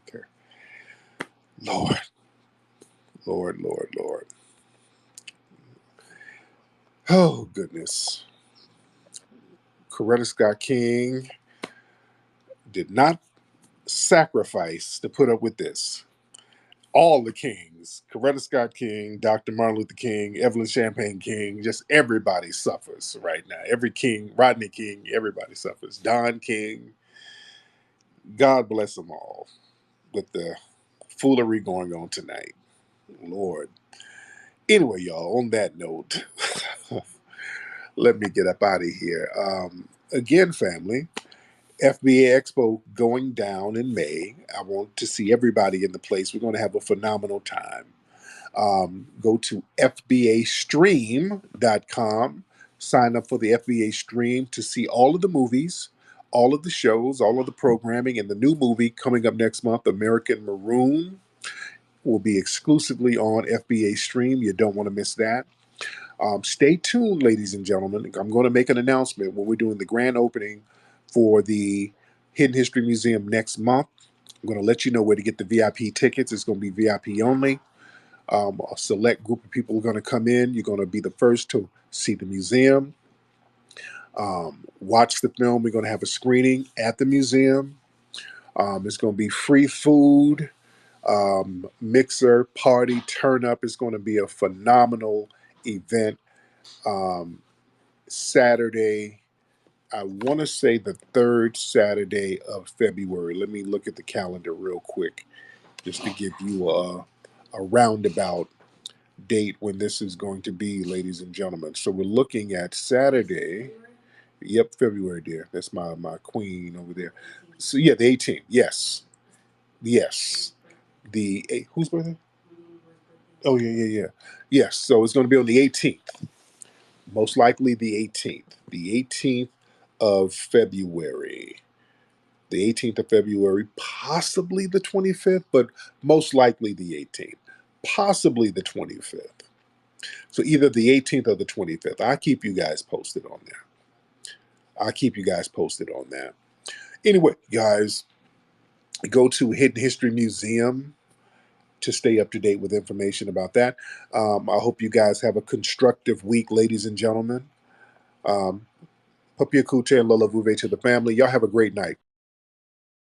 S1: Okay. Lord, Lord, Lord, Lord. Oh, goodness. Coretta Scott King did not sacrifice to put up with this. All the kings, Coretta Scott King, Dr. Martin Luther King, Evelyn Champagne King, just everybody suffers right now. Every king, Rodney King, everybody suffers. Don King, God bless them all with the foolery going on tonight. Lord. Anyway, y'all, on that note, let me get up out of here. Again, family, FBA Expo going down in May. I want to see everybody in the place. We're going to have a phenomenal time. Go to FBAstream.com, sign up for the FBA Stream to see all of the movies, all of the shows, all of the programming, and the new movie coming up next month, American Maroon, will be exclusively on FBA Stream. You don't want to miss that. Stay tuned, ladies and gentlemen. I'm going to make an announcement when we're doing the grand opening for the Hidden History Museum next month. I'm going to let you know where to get the VIP tickets. It's going to be VIP only. A select group of people are going to come in. You're going to be the first to see the museum, watch the film. We're going to have a screening at the museum. It's going to be free food, mixer, party, turn up. It's going to be a phenomenal event. Um, Saturday, I want to say the third Saturday of February. Let me look at the calendar real quick just to give you a roundabout date when this is going to be, ladies and gentlemen. So we're looking at Saturday. Yep, February, dear. That's my queen over there. So yeah, the 18th. Yes, yes. Whose birthday? Oh yeah. Yes. So it's going to be on the 18th. Most likely the 18th. The 18th of February. The 18th of February, possibly the 25th, but most likely the 18th. Possibly the 25th. So either the 18th or the 25th. I'll keep you guys posted on that. I'll keep you guys posted on that. Anyway, guys, go to Hidden History Museum to stay up to date with information about that. I hope you guys have a constructive week, ladies and gentlemen. Papia Kute and Lola Vuve to the family. Y'all have a great night.